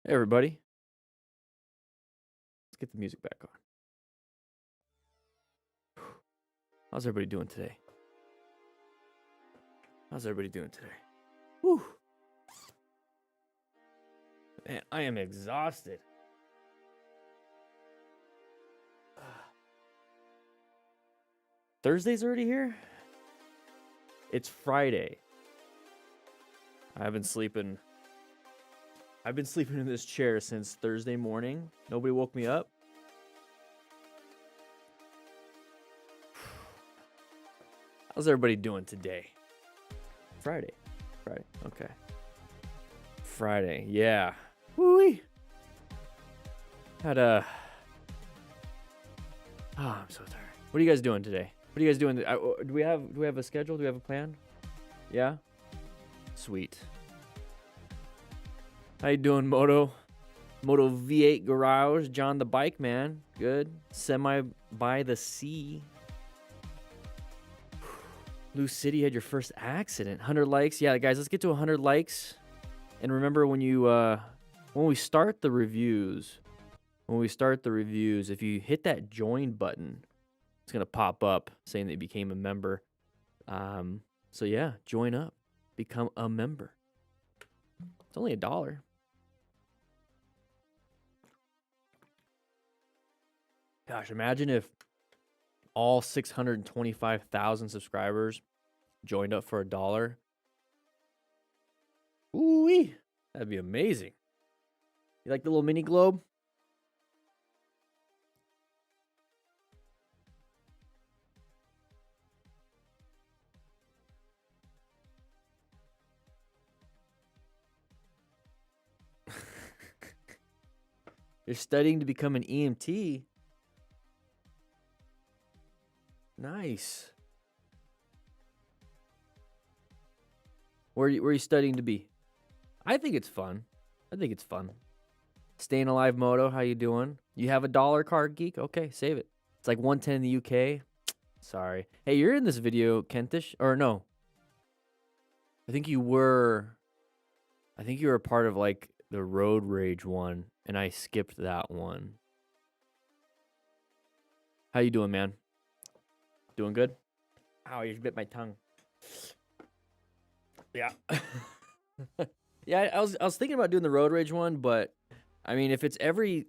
Hey everybody, let's get the music back on. How's everybody doing today? Whew. Man, I am exhausted. Thursday's already here? It's Friday. I've been sleeping in this chair since Thursday morning. Nobody woke me up. How's everybody doing today? Friday, okay. Friday, yeah. Woo-wee. Had a... Oh, I'm so tired. What are you guys doing today? What are you guys doing? Do we have a schedule? Do we have a plan? Yeah? Sweet. How you doing, Moto V8 Garage? John the Bike Man. Good. Semi by the sea. Lou City had your first accident. 100 likes. Yeah, guys, let's get to 100 likes. And remember when we start the reviews, if you hit that join button, it's going to pop up saying that you became a member. So yeah, join up. Become a member. It's only $1. Gosh, imagine if all 625,000 subscribers joined up for $1. Ooh-wee. That'd be amazing. You like the little mini globe? You're studying to become an EMT? Nice. Where are you studying to be? I think it's fun. Staying Alive Moto, how you doing? You have a $1 card, Geek? Okay, save it. It's like 110 in the UK. Sorry. Hey, you're in this video, Kentish? Or no? I think you were a part of like the Road Rage one, and I skipped that one. How you doing, man? Doing good? Ow, you bit my tongue. Yeah. Yeah, I was thinking about doing the Road Rage one, but I mean, if it's every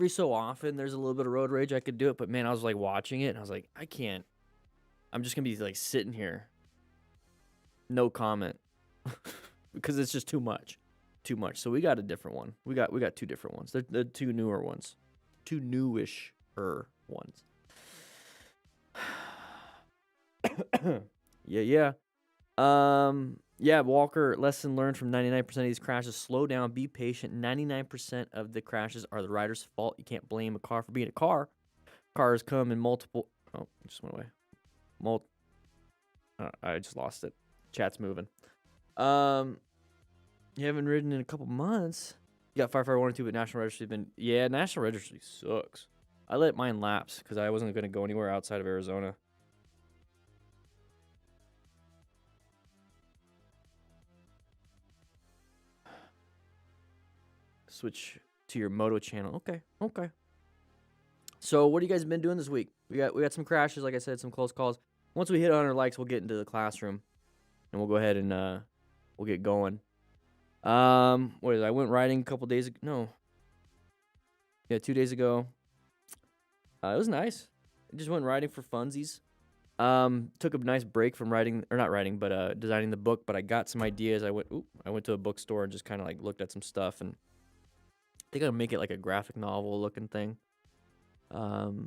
so often there's a little bit of road rage, I could do it. But man, I was like watching it and I was like, I can't. I'm just gonna be like sitting here, no comment, because it's just too much. So we got a different one. We got 2 different ones. They're 2 newer ones, 2 newish-er ones. Yeah. Yeah, Walker, lesson learned from 99% of these crashes. Slow down, be patient. 99% of the crashes are the rider's fault. You can't blame a car for being a car. Cars come in multiple... Oh, it just went away. I just lost it. Chat's moving. You haven't ridden in a couple months. You got Firefighter 1 or 2, but National Registry's been... Yeah, National Registry sucks. I let mine lapse because I wasn't going to go anywhere outside of Arizona. Switch to your moto channel. Okay. So what have you guys been doing this week? We got some crashes, like I said, some close calls. Once we hit 100 likes, we'll get into the classroom, and we'll go ahead and we'll get going. What is it? I went riding a couple days ago. No. Yeah, 2 days ago. It was nice. I just went riding for funsies. Took a nice break from designing the book, but I got some ideas. I went to a bookstore and just kind of like looked at some stuff, and I think I'll make it like a graphic novel looking thing. So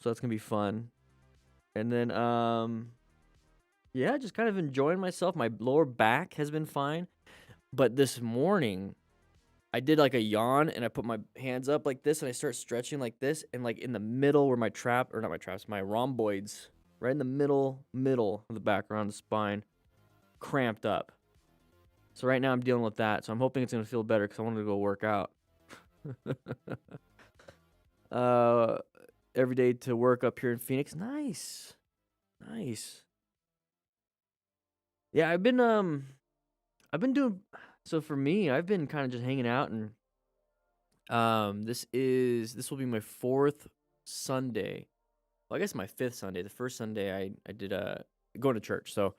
that's gonna be fun. And then yeah, just kind of enjoying myself. My lower back has been fine, but this morning I did like a yawn and I put my hands up like this and I start stretching like this, and like in the middle where my rhomboids, right in the middle of the back around the spine, cramped up. So right now I'm dealing with that. So I'm hoping it's gonna feel better because I wanted to go work out. Every day to work up here in Phoenix. Nice. Yeah, I've been doing. So for me, I've been kind of just hanging out and This will be my 4th Sunday. Well, I guess my 5th Sunday. The first Sunday I did going to church. So,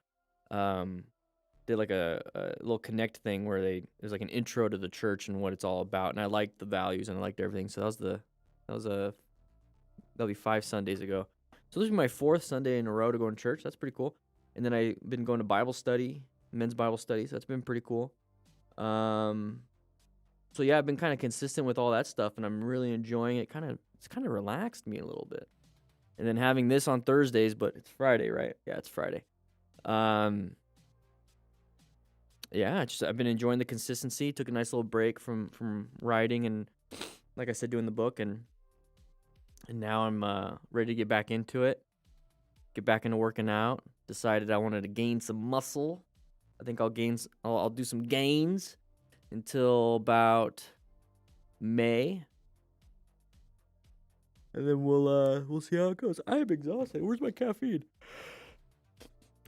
did like a little connect thing where there's like an intro to the church and what it's all about, and I liked the values and I liked everything. So that'll be 5 Sundays ago. So this is my 4th Sunday in a row to go to church. That's pretty cool. And then I've been going to Bible study, men's Bible studies. That's been pretty cool. So yeah, I've been kind of consistent with all that stuff, and I'm really enjoying it. It's kind of relaxed me a little bit. And then having this on Thursdays, but it's Friday, right? Yeah, it's Friday. Yeah, I've been enjoying the consistency. Took a nice little break from writing and, like I said, doing the book, and now I'm ready to get back into it. Get back into working out. Decided I wanted to gain some muscle. I think I'll do some gains until about May. And then we'll see how it goes. I am exhausted. Where's my caffeine?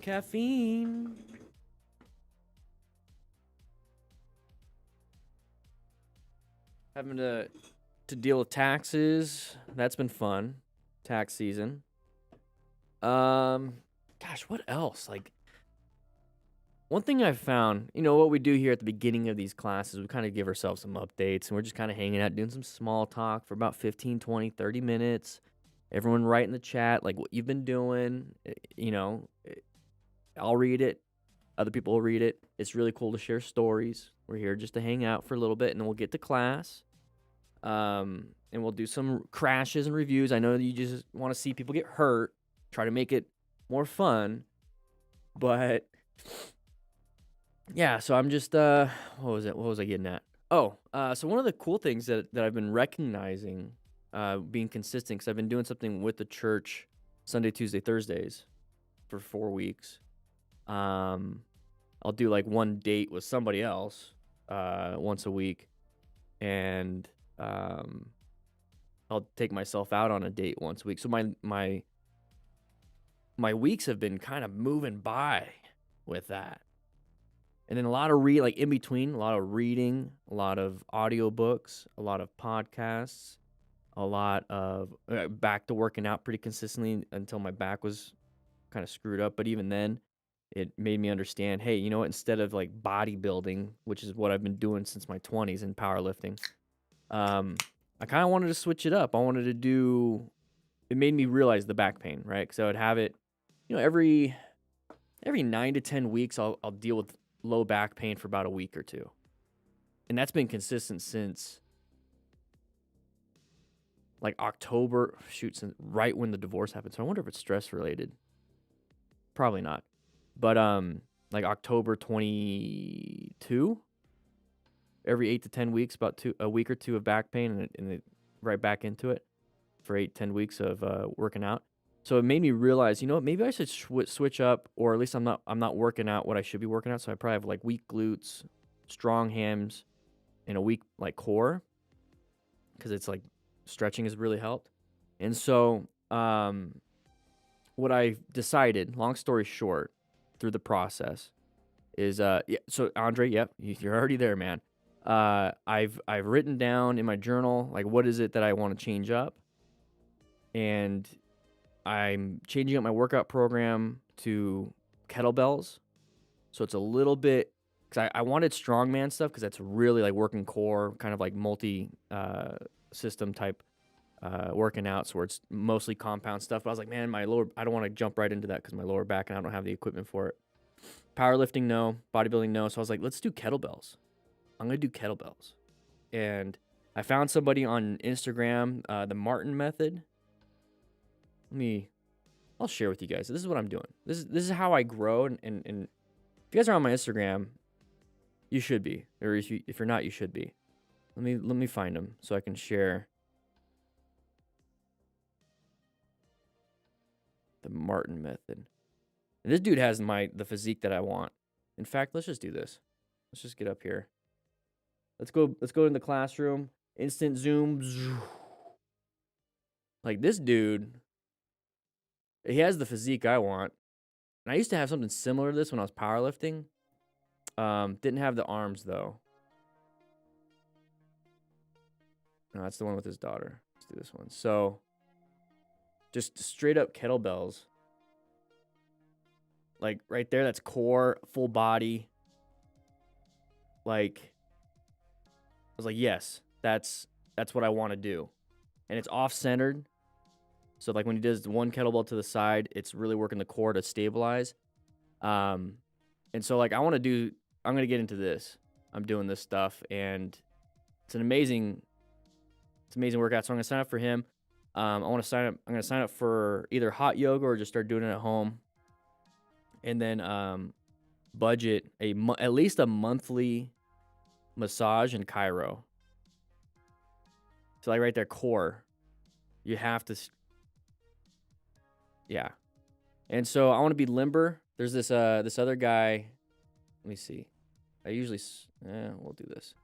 Caffeine. Having to deal with taxes. That's been fun. Tax season. Gosh, what else? Like, one thing I've found, what we do here at the beginning of these classes, we kind of give ourselves some updates, and we're just kind of hanging out, doing some small talk for about 15, 20, 30 minutes. Everyone write in the chat, like, what you've been doing. I'll read it. Other people will read it. It's really cool to share stories. We're here just to hang out for a little bit, and then we'll get to class. And we'll do some crashes and reviews. I know that you just want to see people get hurt. Try to make it more fun. But yeah, so I'm just what was it? What was I getting at? Oh, so one of the cool things that I've been recognizing, being consistent, because I've been doing something with the church Sunday, Tuesday, Thursdays for 4 weeks. I'll do like one date with somebody else once a week, and I'll take myself out on a date once a week. So my weeks have been kind of moving by with that. And then a lot of in between, a lot of reading, a lot of audiobooks, a lot of podcasts, a lot of back to working out pretty consistently until my back was kind of screwed up. But even then, it made me understand, hey, you know what? Instead of like bodybuilding, which is what I've been doing since my 20s in powerlifting, I kind of wanted to switch it up. It made me realize the back pain, right? Because I would have it, every 9 to 10 weeks, I'll deal with low back pain for about a week or two. And that's been consistent since like October, since right when the divorce happened. So I wonder if it's stress related. Probably not. But like October 22, every 8 to 10 weeks, about a week or two of back pain, and it right back into it for 8, 10 weeks of working out. So it made me realize, maybe I should switch up, or at least I'm not working out what I should be working out. So I probably have like weak glutes, strong hams, and a weak like core, because it's like stretching has really helped. And so what I decided, long story short, through the process, is So Andre, yep, you're already there, man. I've written down in my journal like what is it that I want to change up, and I'm changing up my workout program to kettlebells. So it's a little bit, because I wanted strongman stuff, because that's really like working core, kind of like multi system type working out. So where it's mostly compound stuff. But I was like, man, I don't want to jump right into that because my lower back and I don't have the equipment for it. Powerlifting, no. Bodybuilding, no. So I was like, let's do kettlebells. I'm going to do kettlebells. And I found somebody on Instagram, the Martin method. I'll share with you guys. This is what I'm doing. This is how I grow. And if you guys are on my Instagram, you should be. Or if you're not, you should be. Let me find them so I can share. The Martin method. And this dude has the physique that I want. In fact, let's just do this. Let's just get up here. Let's go in the classroom. Instant zoom. Like this dude, he has the physique I want. And I used to have something similar to this when I was powerlifting. Didn't have the arms though. No, that's the one with his daughter. Let's do this one. So, just straight up kettlebells. Like right there, that's core, full body. Like, I was like, yes, that's what I want to do. And it's off-centered. So like when he does one kettlebell to the side, it's really working the core to stabilize. And so like I'm going to get into this. I'm doing this stuff, and it's an amazing workout. So I'm going to sign up for him. I'm going to sign up for either hot yoga or just start doing it at home. And then budget at least a monthly massage and chiro. So like right there, core, you have to, yeah. And so I want to be limber. There's this other guy. Let me see. I usually, we'll do this.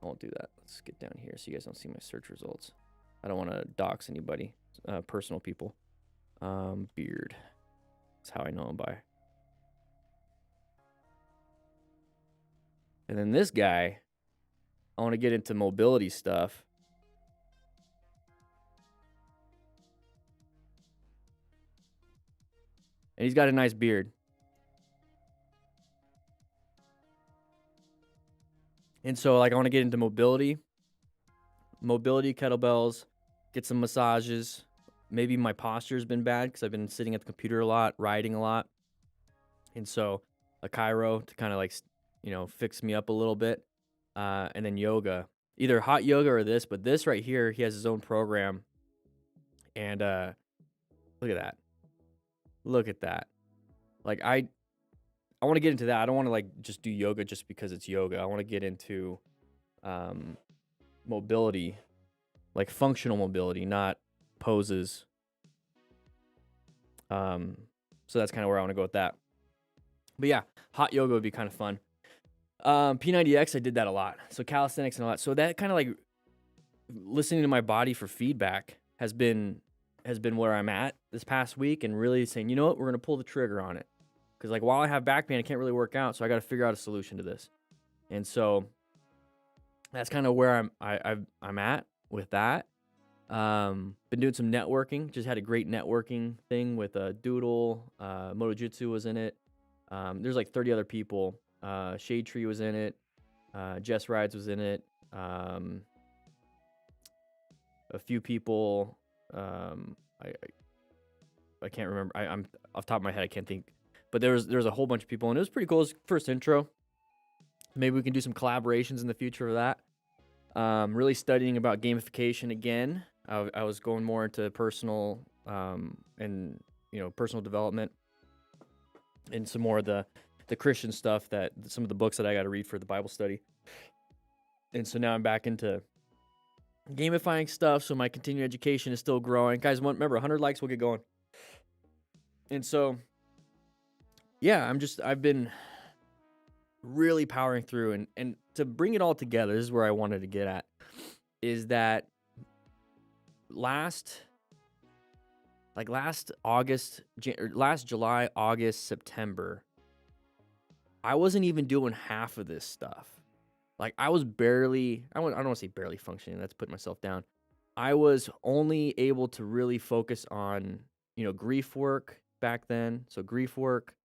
I won't do that. Let's get down here so you guys don't see my search results. I don't want to dox anybody, personal people. Beard. That's how I know him by. And then this guy, I want to get into mobility stuff. And he's got a nice beard. And so, like, I want to get into mobility kettlebells, get some massages. Maybe my posture's been bad because I've been sitting at the computer a lot, writing a lot. And so, a chiro to kind of like, fix me up a little bit. And then yoga, either hot yoga or this. But this right here, he has his own program. And look at that. Look at that. Like, I want to get into that. I don't want to like just do yoga just because it's yoga. I want to get into mobility, like functional mobility, not poses. So that's kind of where I want to go with that. But yeah, hot yoga would be kind of fun. P90X, I did that a lot. So calisthenics and all that. So that kind of like listening to my body for feedback has been where I'm at this past week, and really saying, you know what, we're going to pull the trigger on it. Because like while I have back pain, I can't really work out, so I got to figure out a solution to this. And so that's kind of where I'm at with that. Been doing some networking. Just had a great networking thing with Doodle. Motojitsu was in it. There's like 30 other people. Shade Tree was in it. Jess Rides was in it. A few people. I can't remember. I'm off the top of my head. I can't think. But there was a whole bunch of people, and it was pretty cool. It was first intro. Maybe we can do some collaborations in the future for that. Really studying about gamification again. I was going more into personal and personal development, and some more of the Christian stuff, that some of the books that I got to read for the Bible study. And so now I'm back into gamifying stuff. So my continuing education is still growing. Guys, remember 100 likes, we'll get going. And so, yeah, I've been really powering through, and to bring it all together, this is where I wanted to get at, is that last July, August, September, I wasn't even doing half of this stuff. Like I was barely, I don't want to say barely functioning. That's putting myself down. I was only able to really focus on, grief work back then. So grief work,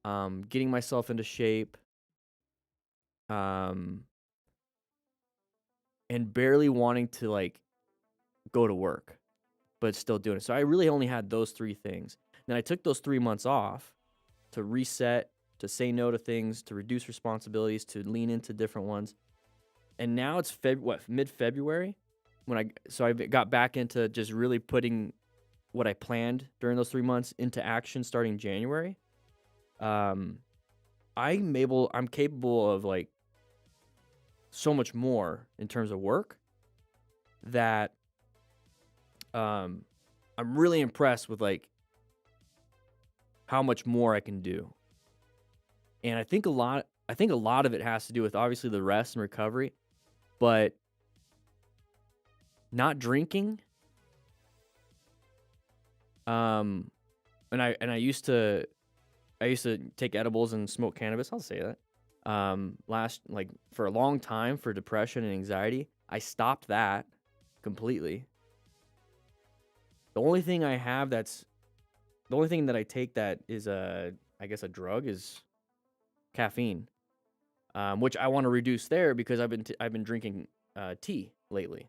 getting myself into shape, and barely wanting to like go to work, but still doing it. So I really only had those three things. Then I took those 3 months off to reset, to say no to things, to reduce responsibilities, to lean into different ones. And now it's mid-February when I got back into just really putting what I planned during those 3 months into action starting January. I'm capable of like so much more in terms of work that I'm really impressed with like how much more I can do. And I think a lot of it has to do with obviously the rest and recovery, but not drinking. And I used to take edibles and smoke cannabis. I'll say that. For a long time for depression and anxiety. I stopped that. completely. The only thing I have the only thing that I take that is I guess a drug is caffeine, which I want to reduce there because I've been drinking tea lately,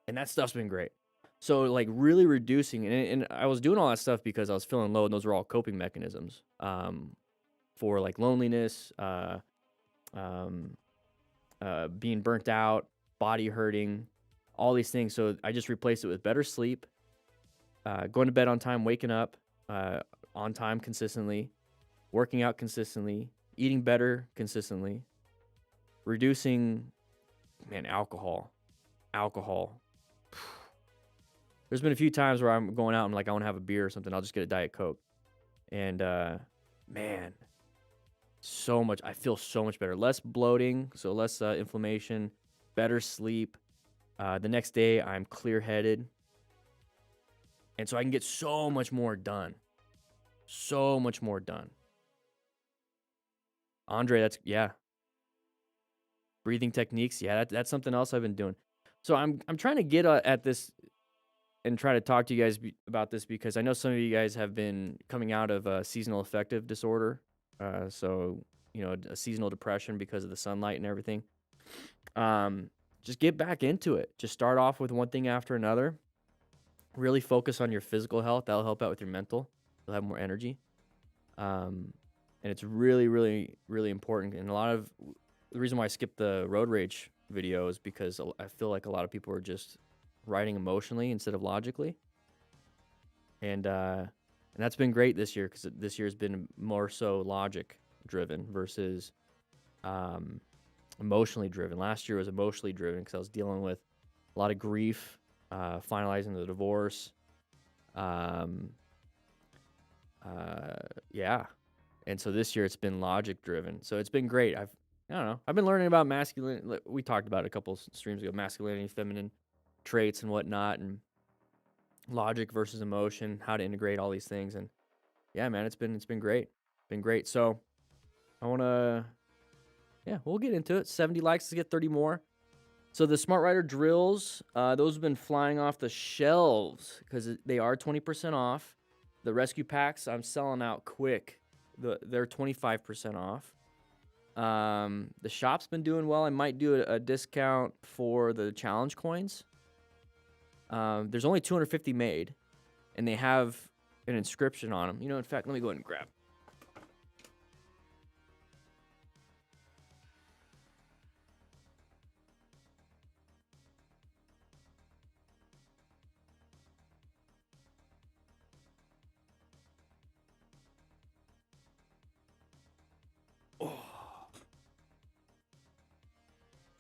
and that stuff's been great. So like really reducing, and I was doing all that stuff because I was feeling low, and those were all coping mechanisms for like loneliness, being burnt out, body hurting, all these things. So I just replaced it with better sleep, going to bed on time, waking up on time consistently, working out consistently, eating better consistently, reducing, man, alcohol. There's been a few times where I'm going out and like I want to have a beer or something. I'll just get a Diet Coke. And man, I feel so much better. Less bloating, so less inflammation, better sleep. The next day I'm clear-headed. And so I can get so much more done. So much more done. Andre, yeah. Breathing techniques, yeah, that's something else I've been doing. So I'm trying to get at this and try to talk to you guys about this because I know some of you guys have been coming out of seasonal affective disorder. So, a seasonal depression because of the sunlight and everything. Just get back into it. Just start off with one thing after another. Really focus on your physical health. That'll help out with your mental. You'll have more energy. And it's really, really, really important. And the reason why I skipped the road rage video is because I feel like a lot of people are just writing emotionally instead of logically. And that's been great this year because this year has been more so logic driven versus emotionally driven. Last year was emotionally driven because I was dealing with a lot of grief, finalizing the divorce. Yeah. And so this year it's been logic driven. So it's been great. I don't know. I've been learning about masculine. We talked about it a couple streams ago, masculinity, feminine traits and whatnot, and logic versus emotion, how to integrate all these things. And yeah, man, it's been great. Been great. So I want to, we'll get into it. 70 likes to get 30 more. So the Smart Rider drills, those have been flying off the shelves because they are 20% off. The rescue packs, I'm selling out quick. They're 25% off. The shop's been doing well. I might do a discount for the challenge coins. There's only 250 made, and they have an inscription on them. In fact, let me go ahead and grab.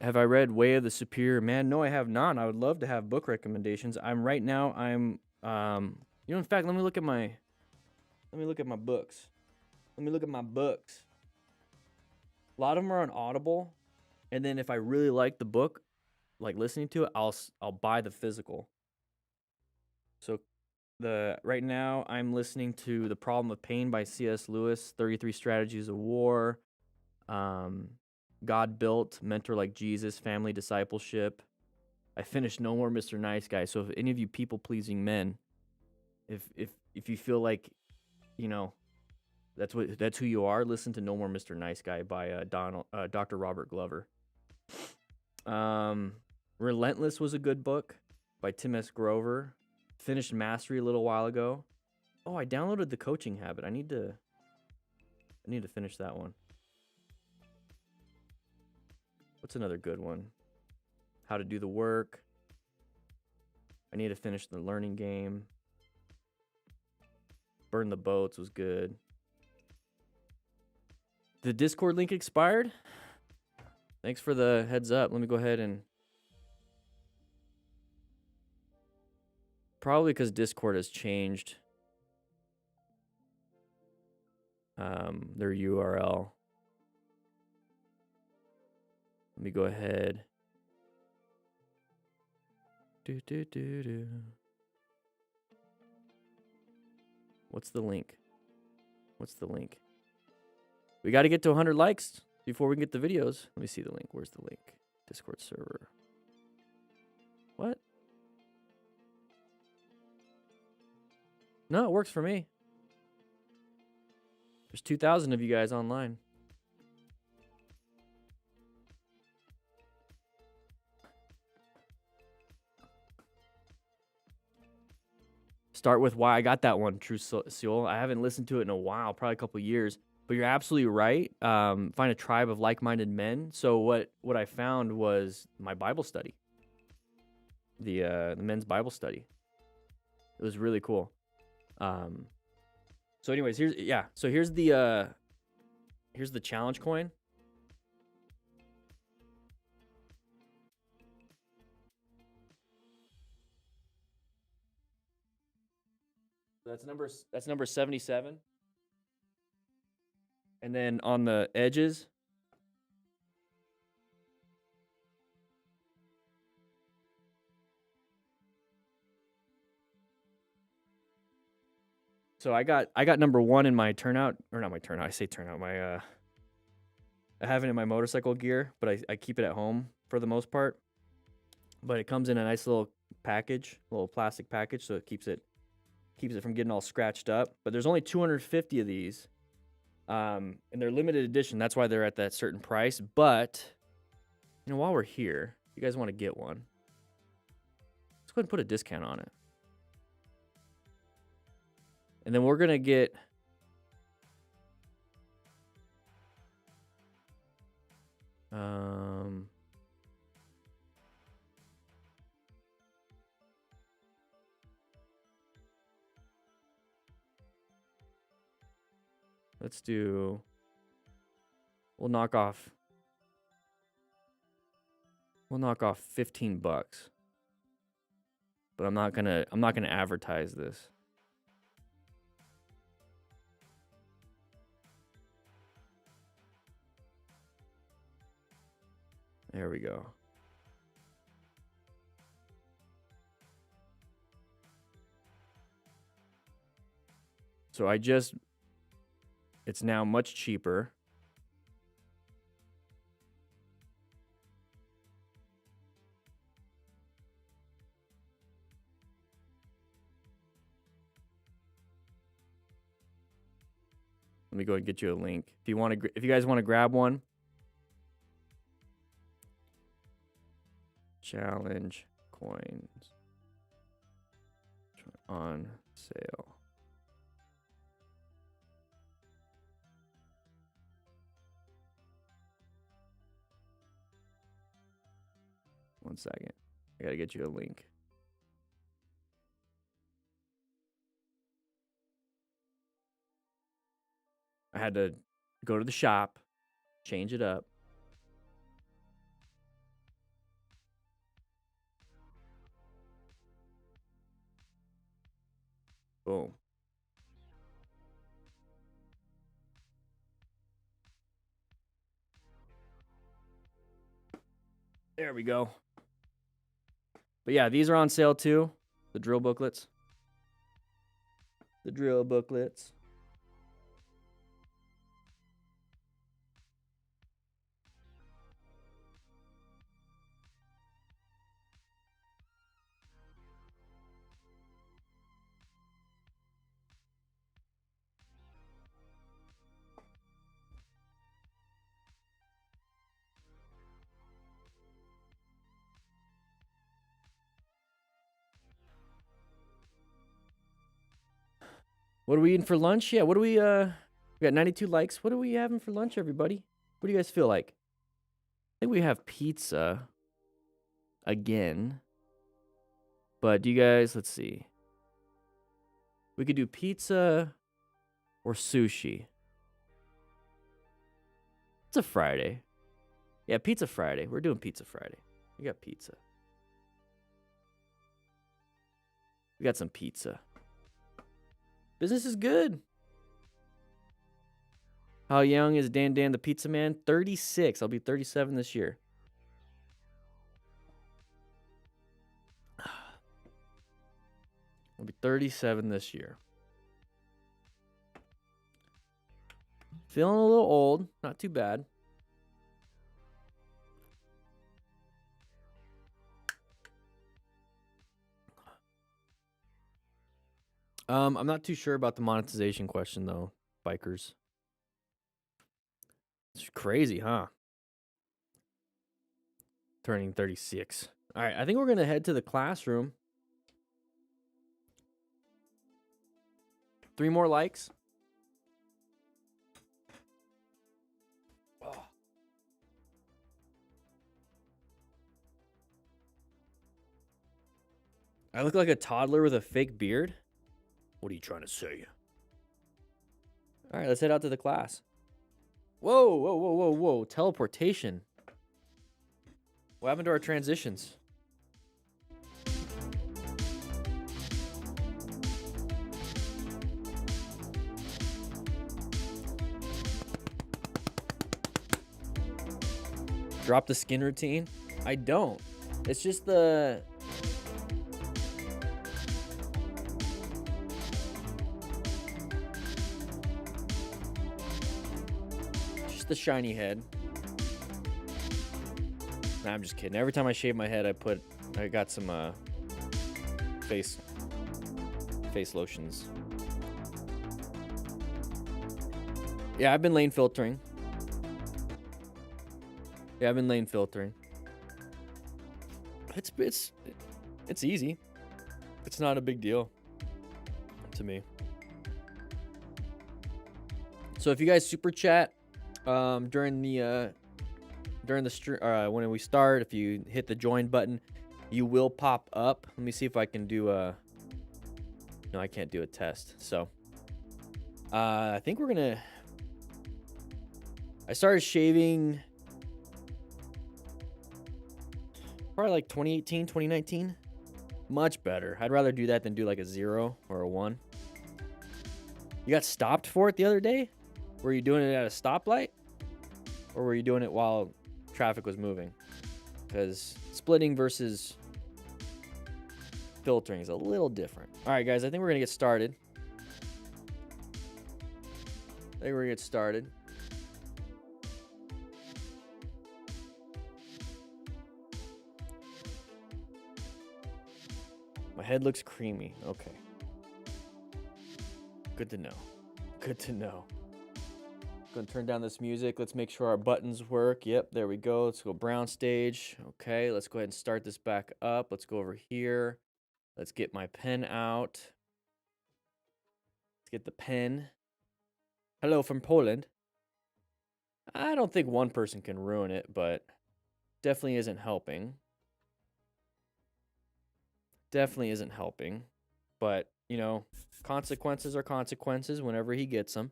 Have I read Way of the Superior Man? No, I have not. I would love to have book recommendations. In fact, let me look at my books. A lot of them are on Audible, and then if I really like the book, like listening to it, I'll buy the physical. So right now I'm listening to The Problem of Pain by C.S. Lewis, 33 Strategies of War, God Built, Mentor Like Jesus, Family Discipleship. I finished No More Mr. Nice Guy. So if any of you people-pleasing men, if you feel like, that's who you are, listen to No More Mr. Nice Guy by Dr. Robert Glover. Relentless was a good book by Tim S. Grover. Finished Mastery a little while ago. Oh, I downloaded The Coaching Habit. I need to finish that one. What's another good one? How to Do the Work. I need to finish The Learning Game. Burn the Boats was good. The Discord link expired? Thanks for the heads up. Let me go ahead and... Probably because Discord has changed their URL. Let me go ahead. What's the link? We got to get to 100 likes before we can get the videos. Let me see the link. Where's the link? Discord server. What? No, it works for me. There's 2,000 of you guys online. Start with why I got that one, True Seal. I haven't listened to it in a while, probably a couple years. But you're absolutely right. Find a tribe of like-minded men. So what I found was my Bible study, the men's Bible study. It was really cool. So anyways, here's the challenge coin. That's number 77. And then on the edges, so I got number 1 in my turnout, or not my turnout. I say turnout. I have it in my motorcycle gear, but I keep it at home for the most part. But it comes in a nice little package, little plastic package, so it keeps it from getting all scratched up. But there's only 250 of these, and they're limited edition. That's why they're at that certain price. But while we're here, if you guys want to get one, let's go ahead and put a discount on it. And then we're gonna get let's do, we'll knock off $15. But I'm not gonna advertise this. There we go. So it's now much cheaper. Let me go and get you a link. If you guys want to grab one, challenge coins on sale. One second. I gotta get you a link. I had to go to the shop, change it up. Boom. There we go. But yeah, these are on sale too. The drill booklets. What are we eating for lunch? Yeah, what do we got 92 likes. What are we having for lunch, everybody? What do you guys feel like? I think we have pizza again. But do you guys, let's see. We could do pizza or sushi. It's a Friday. Yeah, Pizza Friday. We're doing Pizza Friday. We got pizza. We got some pizza. Business is good. How young is Dan the Pizza Man? 36. I'll be 37 this year. I'll be 37 this year. Feeling a little old. Not too bad. I'm not too sure about the monetization question though, bikers. It's crazy, huh? Turning 36. All right, I think we're gonna head to the classroom. 3 more likes. Oh. I look like a toddler with a fake beard. What are you trying to say? All right, let's head out to the class. Whoa, whoa, whoa, whoa, whoa. Teleportation. What happened to our transitions? Drop the skin routine? I don't. It's just the... just the shiny head. Nah, I'm just kidding. Every time I shave my head, I got some face lotions. Yeah, I've been lane filtering. It's easy. It's not a big deal to me. So if you guys super chat during the stream, when we start, if you hit the join button, you will pop up. Let me see if I can do a... No, I can't do a test. So I think we're gonna... I started shaving probably like 2018, 2019. Much better. I'd rather do that than do like a 0 or a 1. You got stopped for it the other day? Were you doing it at a stoplight? Or were you doing it while traffic was moving? Because splitting versus filtering is a little different. All right, guys, I think we're going to get started. My head looks creamy. Okay. Good to know. Gonna turn down this music. Let's make sure our buttons work. Yep, there we go. Let's go brown stage. Okay, let's go ahead and start this back up. Let's go over here. Let's get my pen out. Let's get the pen. Hello from Poland. I don't think one person can ruin it, but definitely isn't helping. But, you know, consequences are consequences whenever he gets them.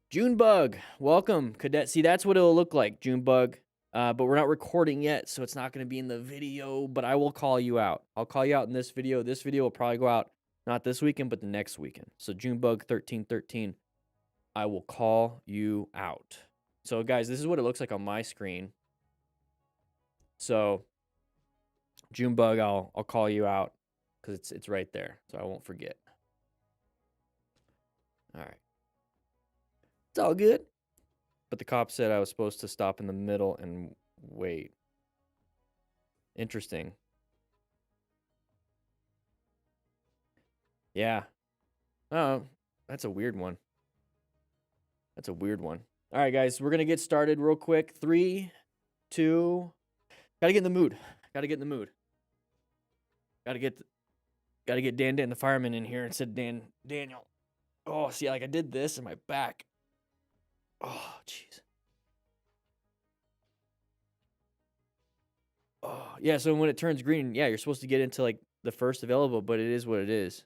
Junebug, welcome, Cadet. See, that's what it'll look like, Junebug. But we're not recording yet, so it's not going to be in the video, but I will call you out. I'll call you out in this video. This video will probably go out not this weekend, but the next weekend. So Junebug 1313, I will call you out. So, guys, this is what it looks like on my screen. So, Junebug, I'll call you out because it's right there, so I won't forget. All right. It's all good. But the cop said I was supposed to stop in the middle and wait. Interesting. Yeah. Oh, that's a weird one. All right, guys, we're going to get started real quick. 3, 2. Gotta get in the mood. Gotta get DanDanTheFireman in here instead of Daniel. Oh, see, like I did this in my back. Oh, jeez. Oh, yeah, so when it turns green, yeah, you're supposed to get into, like, the first available, but it is what it is.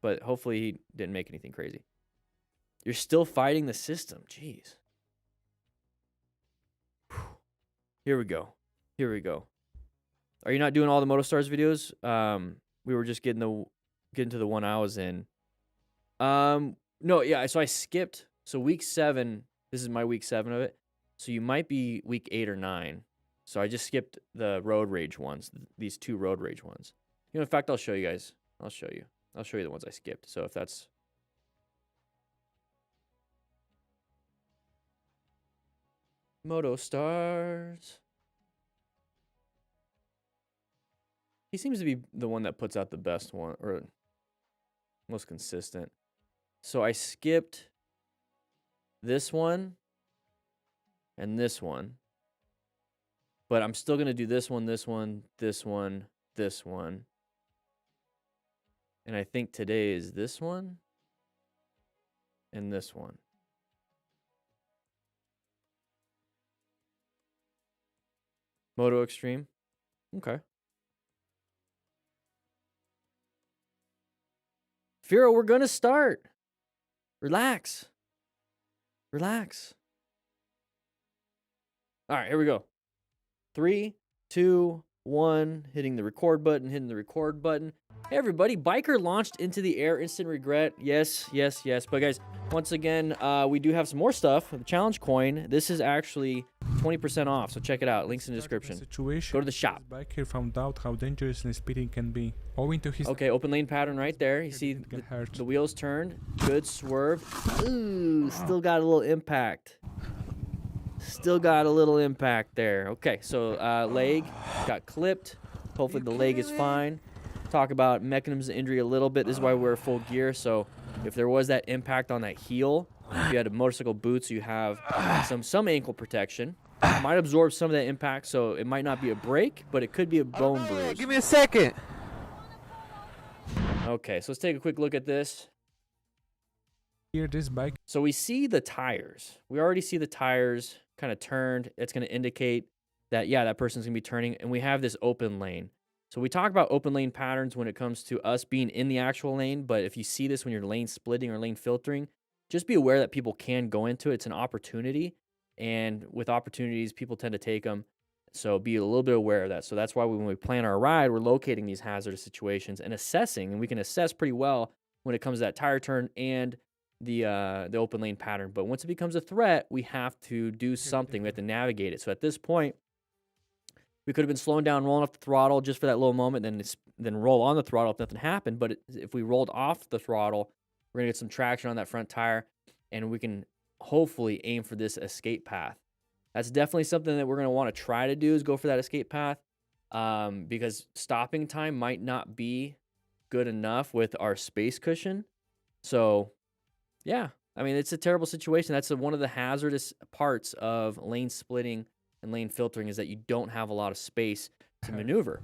But hopefully he didn't make anything crazy. You're still fighting the system. Jeez. Whew. Here we go. Are you not doing all the MotoStars videos? We were just getting to the one I was in. No, yeah, so I skipped. So week 7... This is my week 7 of it. So you might be week 8 or 9. So I just skipped the road rage ones, these 2 road rage ones. You know, in fact, I'll show you guys. I'll show you the ones I skipped. So if that's... MotoStars. He seems to be the one that puts out the best one. Or most consistent. So I skipped this one and this one. But I'm still going to do this one, this one, this one, this one. And I think today is this one and this one. Moto Extreme. Okay. Firo, we're going to start. Relax. Relax. All right, here we go. 3, 2, 1. Hitting the record button, hitting the record button. Hey, everybody. Biker launched into the air. Instant regret. Yes, yes, yes. But, guys, once again, we do have some more stuff. The challenge coin. This is actually 20% off, so check it out. Links in the description. Go to the shop. Biker found out how dangerously speeding can be. Owing to his okay, open lane pattern right there. You see the wheels turned. Good swerve. Ooh, still got a little impact. Still got a little impact there. Okay, so leg got clipped. Hopefully the leg is fine. Talk about mechanisms of injury a little bit. This is why we wear full gear. So if there was that impact on that heel, if you had a motorcycle boots, you have some ankle protection. It might absorb some of that impact, so it might not be a break, but it could be a bone bruise. Give me a second. Okay, so let's take a quick look at this. here this bike. So we see the tires. We already see the tires kind of turned. It's going to indicate that, yeah, that person's going to be turning. And we have this open lane. So we talk about open lane patterns when it comes to us being in the actual lane. But if you see this when you're lane splitting or lane filtering, just be aware that people can go into it. It's an opportunity. And with opportunities, people tend to take them. So be a little bit aware of that. So that's why when we plan our ride, we're locating these hazardous situations and assessing. And we can assess pretty well when it comes to that tire turn and the open lane pattern. But once it becomes a threat, we have to do something. We have to navigate it. So at this point, we could have been slowing down, rolling off the throttle just for that little moment, then roll on the throttle if nothing happened. But if we rolled off the throttle, we're going to get some traction on that front tire, and we can hopefully aim for this escape path. That's definitely something that we're going to want to try to do, is go for that escape path, because stopping time might not be good enough with our space cushion. So, yeah, I mean, it's a terrible situation. That's one of the hazardous parts of lane splitting and lane filtering, is that you don't have a lot of space to maneuver.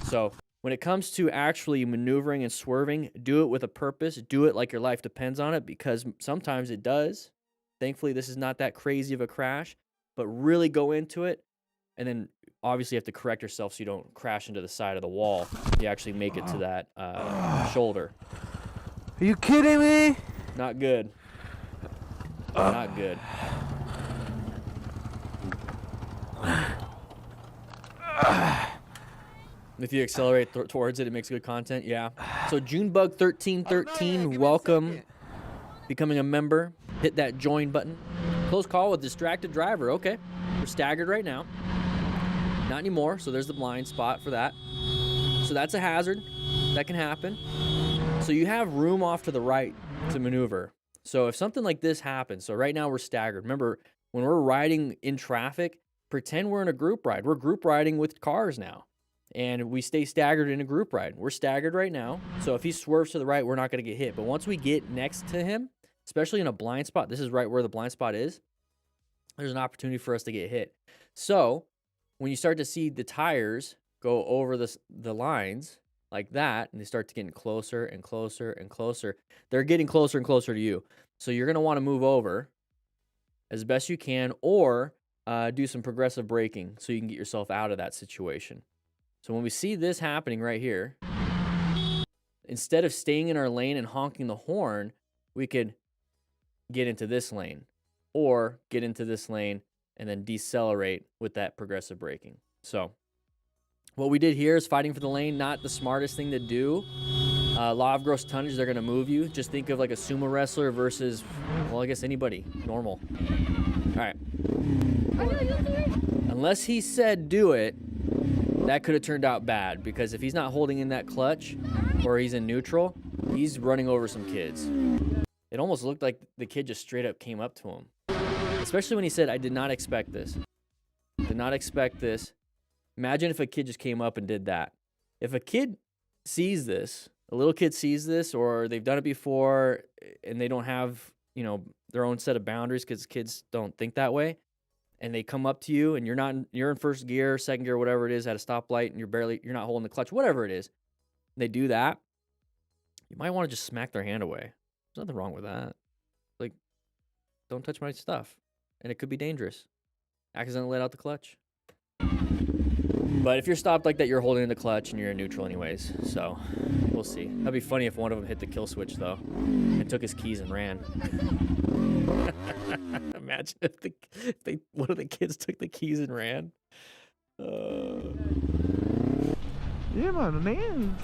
So when it comes to actually maneuvering and swerving, do it with a purpose. Do it like your life depends on it, because sometimes it does. Thankfully, this is not that crazy of a crash, but really go into it. And then obviously you have to correct yourself so you don't crash into the side of the wall. You actually make it to that shoulder. Are you kidding me? Not good. Not good. If you accelerate towards it, it makes good content. Yeah. So Junebug1313, welcome. Becoming a member. Hit that join button. Close call with distracted driver. Okay. We're staggered right now. Not anymore. So there's the blind spot for that. So that's a hazard. That can happen. So you have room off to the right to maneuver. So if something like this happens, so right now we're staggered. Remember, when we're riding in traffic, pretend we're in a group ride. We're group riding with cars now. And we stay staggered in a group ride. We're staggered right now. So if he swerves to the right, we're not going to get hit. But once we get next to him, especially in a blind spot, this is right where the blind spot is, there's an opportunity for us to get hit. So when you start to see the tires go over the lines like that, and they start to get closer and closer and closer, they're getting closer and closer to you. So you're going to want to move over as best you can, or do some progressive braking so you can get yourself out of that situation. So when we see this happening right here, instead of staying in our lane and honking the horn, we could get into this lane, or get into this lane and then decelerate with that progressive braking. So what we did here is fighting for the lane, not the smartest thing to do. Law of gross tonnage, they're going to move you. Just think of like a sumo wrestler versus, well, I guess anybody, normal. All right. Unless he said do it, that could have turned out bad, because if he's not holding in that clutch or he's in neutral, he's running over some kids. It almost looked like the kid just straight up came up to him. Especially when he said, I did not expect this. Did not expect this. Imagine if a kid just came up and did that. If a kid sees this, a little kid sees this, or they've done it before and they don't have, you know, their own set of boundaries because kids don't think that way. And they come up to you and you're in first gear, second gear, whatever it is, at a stoplight, and you're not holding the clutch, whatever it is. They do that. You might want to just smack their hand away. There's nothing wrong with that. Like, don't touch my stuff. And it could be dangerous. Accidentally let out the clutch. But if you're stopped like that, you're holding the clutch and you're in neutral anyways. So we'll see. That'd be funny if one of them hit the kill switch though and took his keys and ran. Imagine if one of the kids took the keys and ran. Yeah, man.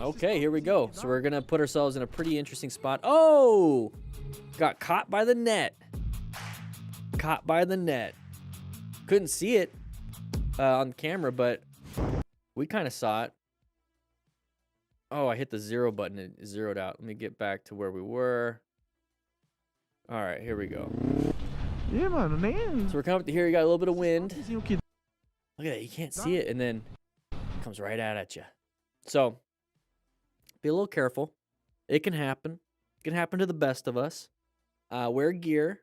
Okay, here we go. So we're gonna put ourselves in a pretty interesting spot. Oh, got caught by the net. Caught by the net. Couldn't see it on camera, but we kind of saw it. Oh, I hit the 0 button. It zeroed out. Let me get back to where we were. All right, here we go. Yeah, man. So we're coming up to here. You got a little bit of wind. Look at that. You can't see it, and then it comes right out at you. So be a little careful. It can happen. It can happen to the best of us. Wear gear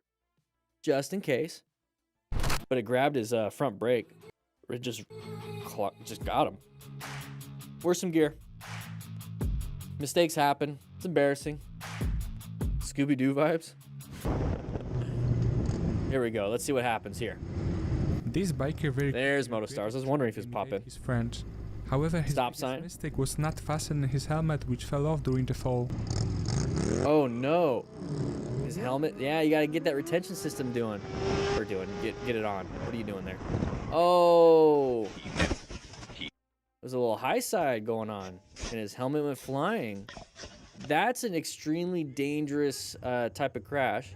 just in case. But it grabbed his front brake. It just got him. Wear some gear. Mistakes happen. It's embarrassing. Scooby-Doo vibes. Here we go. Let's see what happens here. This biker very There's Motostars. I was wondering if he was popping. his friend. However, his Stop biggest sign. mistake was not fastening his helmet, which fell off during the fall. Oh no. His helmet. Yeah, you gotta get that retention system doing. Get it on. What are you doing there? Oh. There's a little high side going on, and his helmet went flying. That's an extremely dangerous type of crash.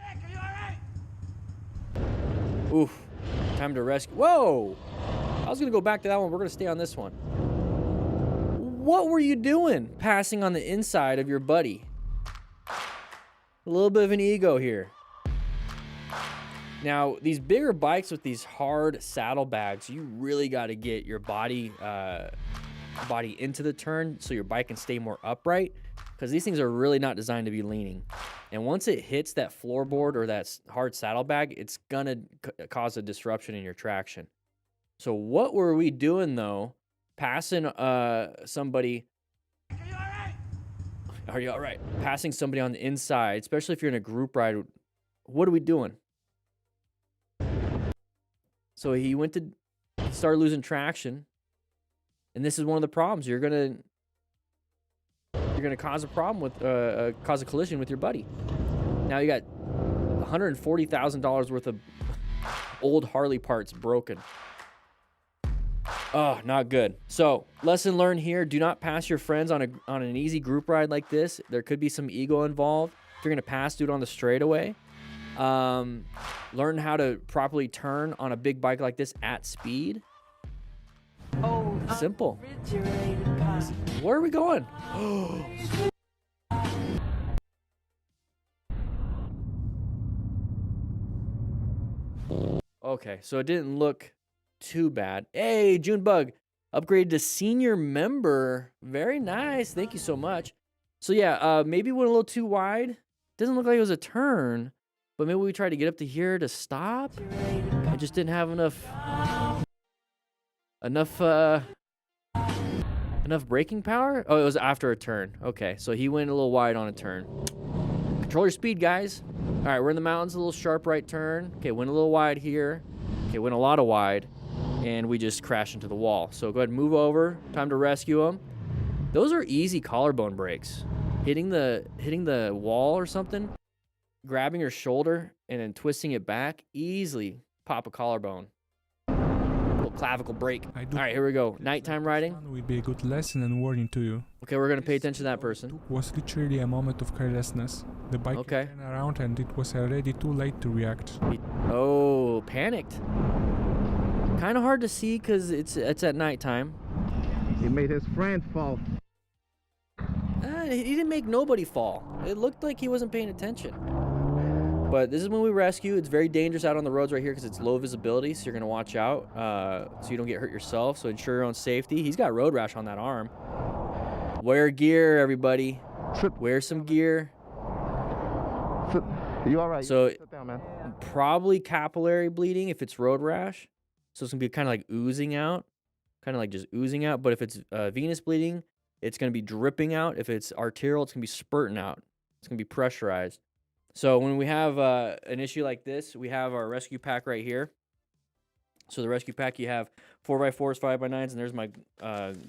Oof. Time to rescue. Whoa! I was gonna go back to that one. We're gonna stay on this one. What were you doing passing on the inside of your buddy? A little bit of an ego here. Now, these bigger bikes with these hard saddlebags, you really got to get your body into the turn so your bike can stay more upright, because these things are really not designed to be leaning. And once it hits that floorboard or that hard saddlebag, it's going to cause a disruption in your traction. So what were we doing, though, passing somebody... Are you all right? Passing somebody on the inside, especially if you're in a group ride, what are we doing? So he started losing traction, and this is one of the problems. You're gonna cause a problem with cause a collision with your buddy. Now you got $140,000 worth of old Harley parts broken. Oh, not good. So, lesson learned here, do not pass your friends on an easy group ride like this. There could be some ego involved. If you're going to pass, do it on the straightaway. Learn how to properly turn on a big bike like this at speed. Oh, simple. refrigerated pie. Where are we going? Okay, so it didn't look too bad. Hey, Junebug, upgraded to senior member. Very nice. Thank you so much. So yeah, maybe went a little too wide. Doesn't look like it was a turn, but maybe we tried to get up to here to stop. I just didn't have enough braking power. Oh, it was after a turn. Okay, so he went a little wide on a turn. Control your speed, guys. All right, we're in the mountains, a little sharp right turn. Okay, went a little wide here. Okay, went a lot of wide. And we just crashed into the wall. So go ahead and move over. Time to rescue them. Those are easy collarbone breaks. Hitting the wall or something, grabbing your shoulder and then twisting it back, easily pop a collarbone. Little clavicle break. All right, here we go. Nighttime riding. Will be a good lesson and warning to you. Okay, we're gonna pay attention to that person. It was literally a moment of carelessness. The bike turned around and it was already too late to react. Oh, panicked. Kind of hard to see because it's at nighttime. He made his friend fall. He didn't make nobody fall. It looked like he wasn't paying attention. But this is when we rescue. It's very dangerous out on the roads right here because it's low visibility, so you're gonna watch out so you don't get hurt yourself. So ensure your own safety. He's got road rash on that arm. Wear gear, everybody. Wear some gear. You all right? So Sit down, man. probably capillary bleeding if it's road rash. So it's gonna be kind of like oozing out, kind of like just oozing out. But if it's venous bleeding, it's gonna be dripping out. If it's arterial, it's gonna be spurting out. It's gonna be pressurized. So when we have an issue like this, we have our rescue pack right here. So the rescue pack, you have 4x4s, 5x9s, and there's my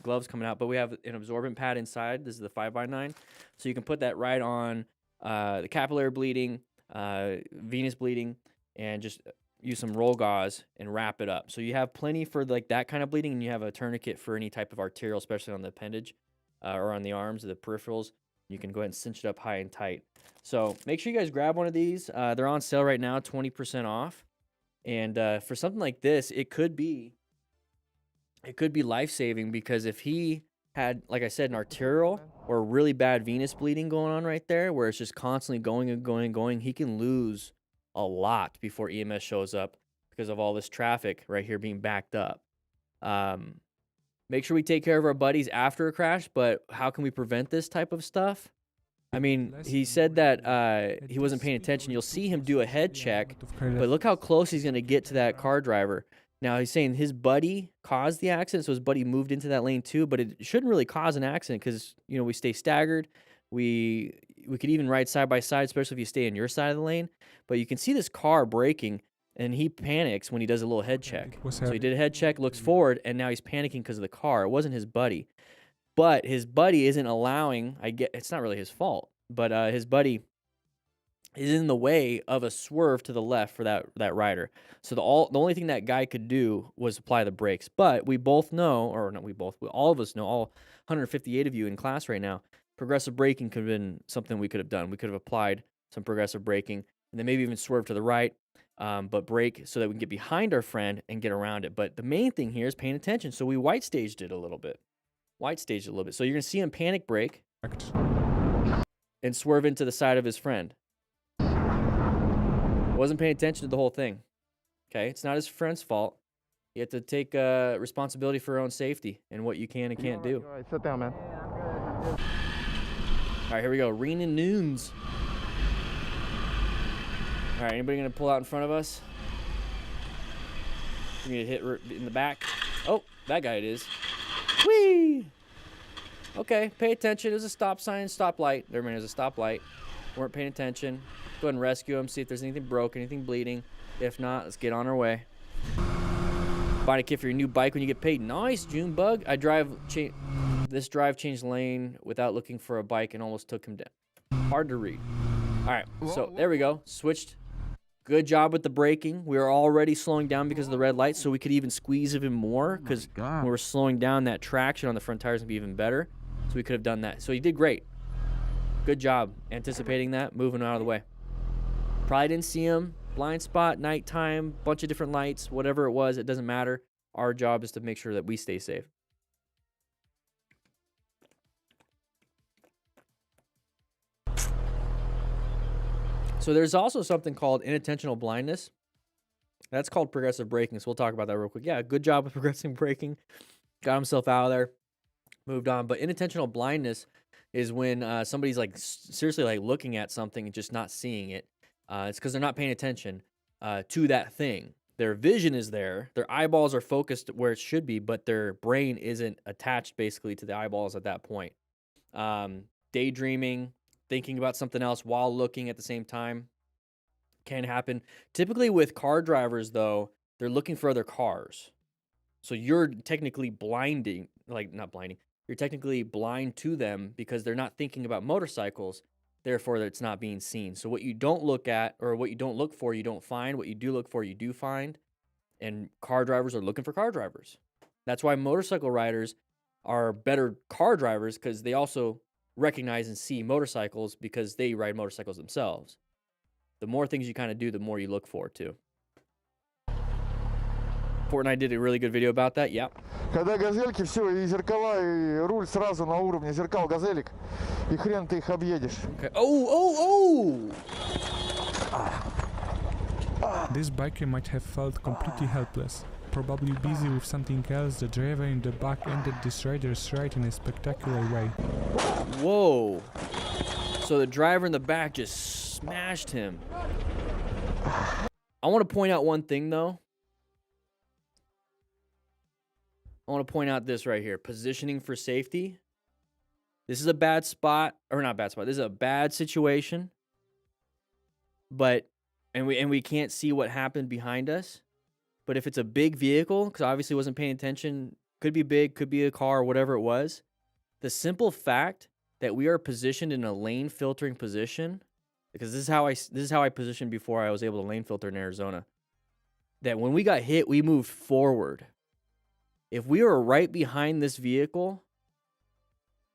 gloves coming out. But we have an absorbent pad inside. This is the 5x9. So you can put that right on the capillary bleeding, venous bleeding, and just use some roll gauze and wrap it up. So you have plenty for like that kind of bleeding, and you have a tourniquet for any type of arterial, especially on the appendage or on the arms or the peripherals. You can go ahead and cinch it up high and tight. So make sure you guys grab one of these. They're on sale right now, 20% off. And for something like this, it could be life-saving, because if he had, like I said, an arterial or really bad venous bleeding going on right there, where it's just constantly going and going and going, he can lose a lot before EMS shows up because of all this traffic right here being backed up. Make sure we take care of our buddies after a crash, but how can we prevent this type of stuff? I mean, he said that he wasn't paying attention. You'll see him do a head check, but look how close he's going to get to that car driver. Now, he's saying his buddy caused the accident, so his buddy moved into that lane too, but it shouldn't really cause an accident because, you know, we stay staggered. We could even ride side by side, especially if you stay in your side of the lane. But you can see this car braking, and he panics when he does a little head check. So he did a head check, looks forward, and now he's panicking because of the car. It wasn't his buddy. But his buddy isn't allowing, it's not really his fault, but his buddy is in the way of a swerve to the left for that rider. So the only thing that guy could do was apply the brakes. But we both know, or not we both, all of us know, all 158 of you in class right now, progressive braking could have been something we could have done. We could have applied some progressive braking and then maybe even swerve to the right, but brake so that we can get behind our friend and get around it. But the main thing here is paying attention. So we white staged it a little bit. So you're going to see him panic brake and swerve into the side of his friend. Wasn't paying attention to the whole thing. Okay, it's not his friend's fault. You have to take responsibility for your own safety and what you can and can't do. All right, sit down, man. All right, here we go. Rena Noons. All right, anybody going to pull out in front of us? We're going to hit in the back. Oh, that guy it is. Whee! Okay, pay attention. There's a stop sign, stoplight. There, man, there's a stoplight. Weren't paying attention. Go ahead and rescue him, see if there's anything broken, anything bleeding. If not, let's get on our way. Buy a kit for your new bike when you get paid. Nice, Junebug. This drive changed lane without looking for a bike and almost took him down. Hard to read. All right, so there we go. Switched. Good job with the braking. We were already slowing down because of the red light, so we could even squeeze even more, because when we're slowing down, that traction on the front tires would be even better. So we could have done that. So you did great. Good job anticipating that, moving out of the way. Probably didn't see him. Blind spot, nighttime, bunch of different lights, whatever it was, it doesn't matter. Our job is to make sure that we stay safe. So there's also something called inattentional blindness. That's called progressive braking, so we'll talk about that real quick. Yeah, good job with progressive braking. Got himself out of there, moved on. But inattentional blindness is when somebody's like seriously like looking at something and just not seeing it. It's because they're not paying attention to that thing. Their vision is there. Their eyeballs are focused where it should be, but their brain isn't attached basically to the eyeballs at that point. Daydreaming, thinking about something else while looking at the same time can happen. Typically with car drivers, though, they're looking for other cars. So you're technically blinding, like not blinding, you're technically blind to them because they're not thinking about motorcycles. Therefore, it's not being seen. So what you don't look at or what you don't look for, you don't find. What you do look for, you do find. And car drivers are looking for car drivers. That's why motorcycle riders are better car drivers, because they also recognize and see motorcycles because they ride motorcycles themselves. The more things you kind of do, the more you look for too. Fortnite did a really good video about that. Yeah. Когда газельки, все, и зеркала, и руль сразу на уровне зеркал газелек, и хрен ты их объедешь. Okay. Oh! This biker might have felt completely helpless, probably busy with something else, the driver in the back ended this rider's ride in a spectacular way. Whoa. So the driver in the back just smashed him. I want to point out one thing, though. I want to point out this right here. Positioning for safety. This is a bad spot. Or not bad spot. This is a bad situation. But, and we can't see what happened behind us. But if it's a big vehicle, because obviously wasn't paying attention, could be big, could be a car, whatever it was. The simple fact that we are positioned in a lane filtering position, because this is how I positioned before I was able to lane filter in Arizona. That when we got hit, we moved forward. If we were right behind this vehicle,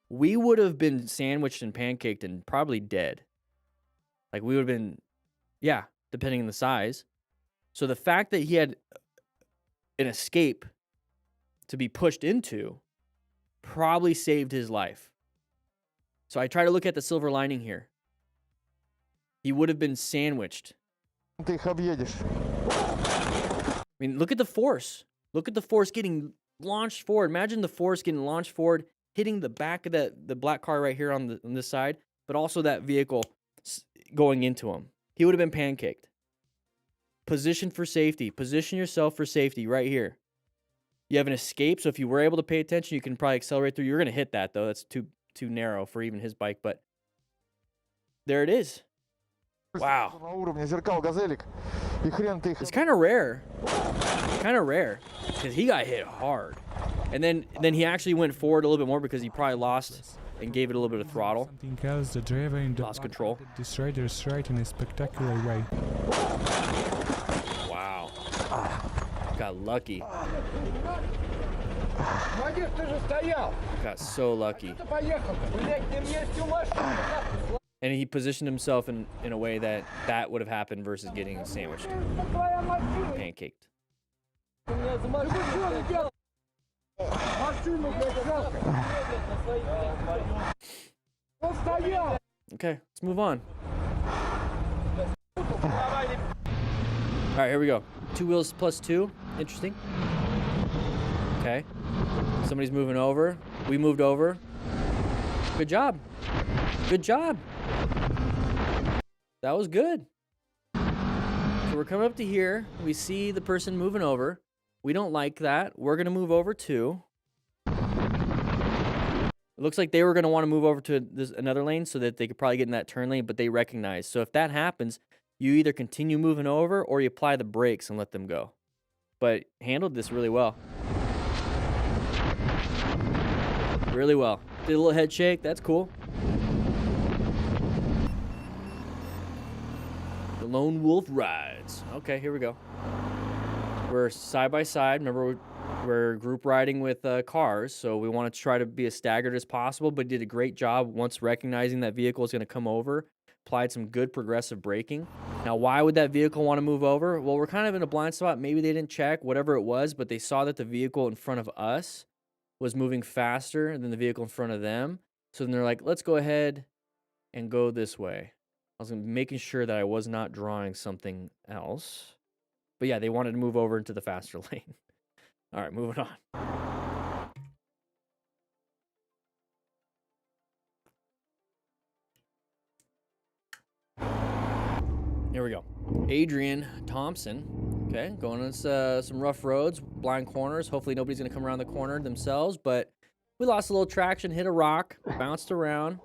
we would have been sandwiched and pancaked and probably dead. Like we would have been, yeah, depending on the size. So the fact that he had an escape to be pushed into probably saved his life. So I try to look at the silver lining here. He would have been sandwiched. Ты их объедешь. I mean, look at the force. Look at the force getting launched forward. Imagine the force getting launched forward, hitting the back of the black car right here on this side, but also that vehicle going into him. He would have been pancaked. Position for safety. Position yourself for safety right here. You have an escape, so if you were able to pay attention, you can probably accelerate through. You're going to hit that, though. That's too narrow for even his bike, but there it is. Wow. На уровне зеркал газелик. И хрен ты их... It's kind of rare. Kind of rare. Because he got hit hard. And then he actually went forward a little bit more because he probably lost and gave it a little bit of throttle. Something else, the driver in the Lost back control. ended this rider's ride in a spectacular way. Wow. Got lucky. Got so lucky. And he positioned himself in a way that would have happened versus getting sandwiched. Pancaked. Okay, let's move on. Alright, here we go. 2 wheels plus 2. Interesting. Okay. Somebody's moving over. We moved over. Good job. Good job. That was good. So we're coming up to here. We see the person moving over. We don't like that. We're going to move over too. It looks like they were going to want to move over to another lane so that they could probably get in that turn lane, but they recognize. So if that happens, you either continue moving over or you apply the brakes and let them go. But handled this really well. Really well. Did a little head shake. That's cool. The Lone Wolf rides. Okay, here we go. We're side by side. Remember, we're group riding with cars, so we want to try to be as staggered as possible, but did a great job once recognizing that vehicle is going to come over. Applied some good progressive braking. Now, why would that vehicle want to move over? Well, we're kind of in a blind spot. Maybe they didn't check, whatever it was, but they saw that the vehicle in front of us was moving faster than the vehicle in front of them. So then they're like, let's go ahead and go this way. I was making sure that I was not drawing something else. But yeah, they wanted to move over into the faster lane. All right, moving on. Here we go. Adrian Thompson. Okay, going on some rough roads, blind corners. Hopefully nobody's going to come around the corner themselves, but we lost a little traction, hit a rock, bounced around.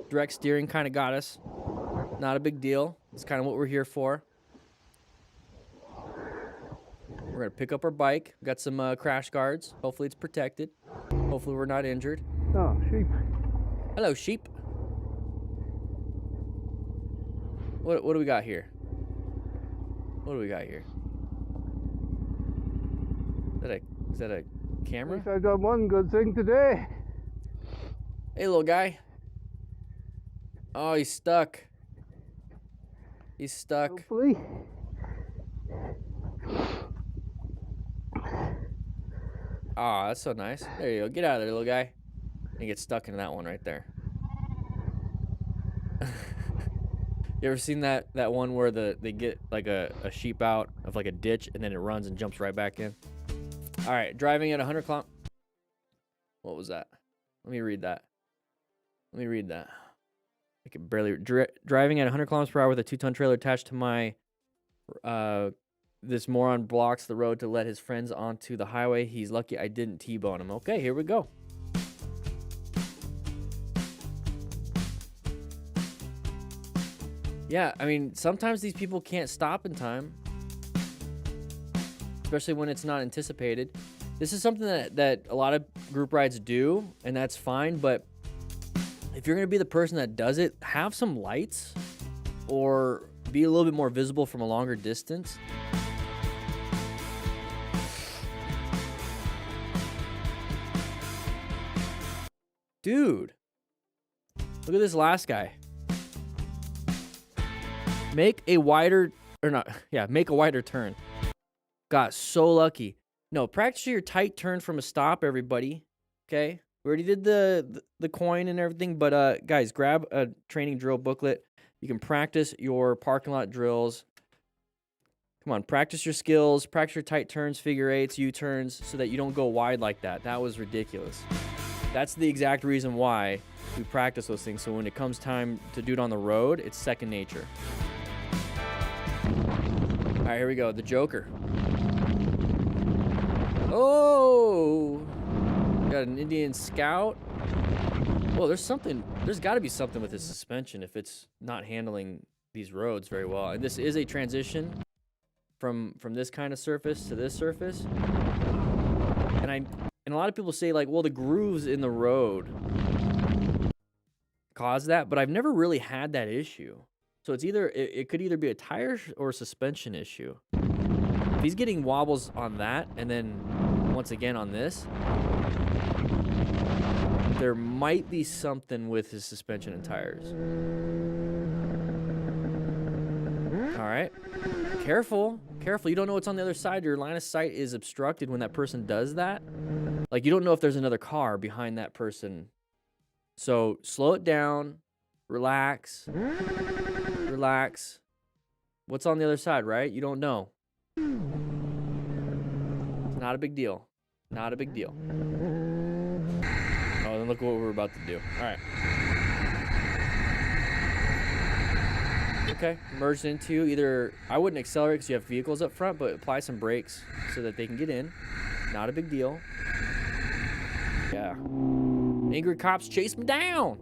Direct steering kind of got us. Not a big deal. It's kind of what we're here for. We're going to pick up our bike. We got some crash guards. Hopefully it's protected. Hopefully we're not injured. Oh, sheep. Hello, sheep. What do we got here? What do we got here? Is that a camera? At least I got one good thing today. Hey, little guy. Oh, he's stuck. He's stuck. Hopefully. Aw, that's so nice. There you go. Get out of there, little guy. And get stuck in that one right there. You ever seen that one where they get like a sheep out of like a ditch and then it runs and jumps right back in? All right, driving at 100 km. What was that? Let me read that. I can barely driving at 100 kilometers per hour with a 2-ton trailer attached to my. This moron blocks the road to let his friends onto the highway. He's lucky I didn't T-bone him. Okay, here we go. Yeah, I mean, sometimes these people can't stop in time, especially when it's not anticipated. This is something that a lot of group rides do, and that's fine, but if you're going to be the person that does it, have some lights or be a little bit more visible from a longer distance. Dude, look at this last guy. Make a wider turn. Got so lucky. No, practice your tight turn from a stop, everybody. Okay? We already did the coin and everything, but guys, grab a training drill booklet. You can practice your parking lot drills. Come on, practice your skills, practice your tight turns, figure eights, U-turns, so that you don't go wide like that. That was ridiculous. That's the exact reason why we practice those things, so when it comes time to do it on the road, it's second nature. All right, here we go. The Joker. Oh! Got an Indian Scout. Well, there's got to be something with his suspension if it's not handling these roads very well. And this is a transition from this kind of surface to this surface. And a lot of people say, like, well, the grooves in the road cause that, but I've never really had that issue. So it could either be a tire or a suspension issue. If he's getting wobbles on that, and then once again on this, there might be something with his suspension and tires. All right. Careful. You don't know what's on the other side. Your line of sight is obstructed when that person does that. Like, you don't know if there's another car behind that person. So slow it down. Relax. What's on the other side, right? You don't know. It's not a big deal. Oh, then look what we're about to do. All right. Okay, merged into either, I wouldn't accelerate because you have vehicles up front, but apply some brakes so that they can get in. Not a big deal. Yeah. Angry cops chase me down.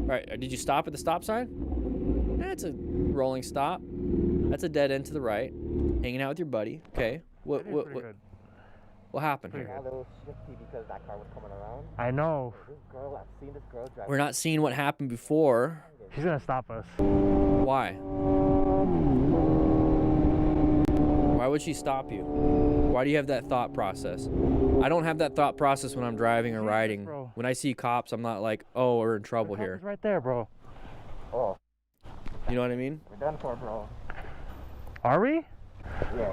All right, did you stop at the stop sign? That's a rolling stop. That's a dead end to the right. Hanging out with your buddy. Okay. What happened here? A little shifty because that car was coming around. I know. I've seen this girl drive. We're not seeing what happened before. She's gonna stop us. Why? Why would she stop you? Why do you have that thought process? I don't have that thought process when I'm driving or riding. Bro. When I see cops, I'm not like, oh, we're in trouble here. It's right there, bro. Oh, You know what I mean? we're done for, bro. Are we? Yeah.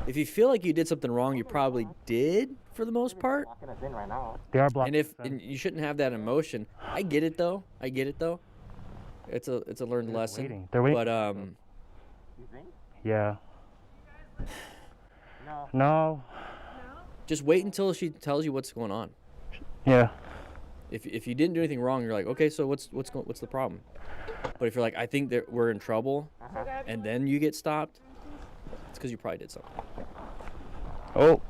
If you feel like you did something wrong, you probably did for the most part. Blocking us in right now. They are blocking. And you shouldn't have that emotion. I get it though. It's a learned lesson. They're waiting. But You think? Yeah. No. No. just wait until she tells you what's going on. Yeah. If you didn't do anything wrong, you're like, okay, so what's the problem? But if you're like, I think that we're in trouble, and then you get stopped, it's because you probably did something. Oh.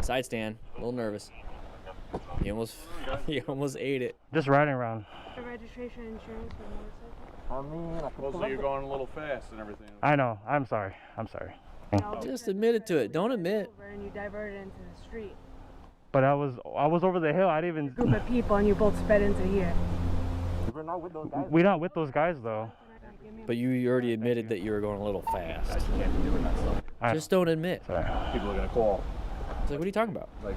Side stand, a little nervous. He almost ate it. Just riding around. The registration insurance for a motorcycle. I mean, I Supposedly you're going a little fast and everything. I know. I'm sorry. Just admit it to it. Don't admit. And you diverted into the street. But I was over the hill. I didn't even. Group of people and you both sped into here. we're not with those guys. We're not with those guys though. But you already admitted that you were going a little fast. You can't be doing that stuff. Alright. Just don't admit. Sorry. People are gonna call, It's like, what are you talking about? like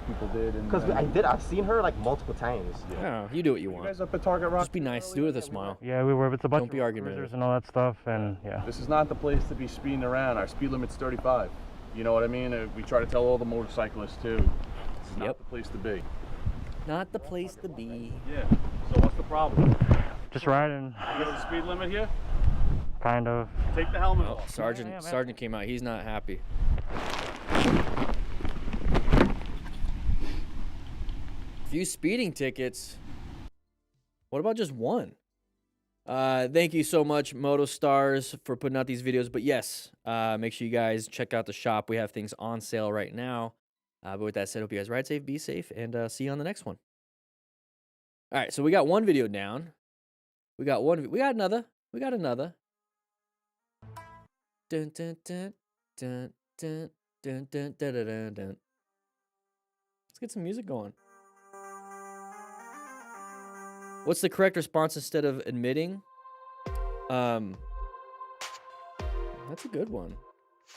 people did. And Because I've seen her like multiple times. No, you do what you You want. guys up at Target Rock? Just be nice. Do it with a smile. Yeah, we were. It's a bunch Don't be of argumentative. cruisers and all that stuff, and yeah. This is not the place to be speeding around. Our speed limit's 35. You know what I mean? We try to tell all the motorcyclists too. This is not Yep. the place to be. Not the place to be. Yeah. So what's the problem? Just riding, You know the speed limit here? kind of. Take the helmet Oh, off. Sergeant came out. He's not happy. Few speeding tickets. What about just one? Thank you so much, MotoStars, for putting out these videos. But yes, make sure you guys check out the shop. We have things on sale right now. But with that said, hope you guys ride safe, be safe, and see you on the next one. All right, so we got one video down. We got another. Dun, dun, dun, dun, dun, dun, dun, dun, dun, dun, dun. Let's get some music going. What's the correct response instead of admitting? That's a good one.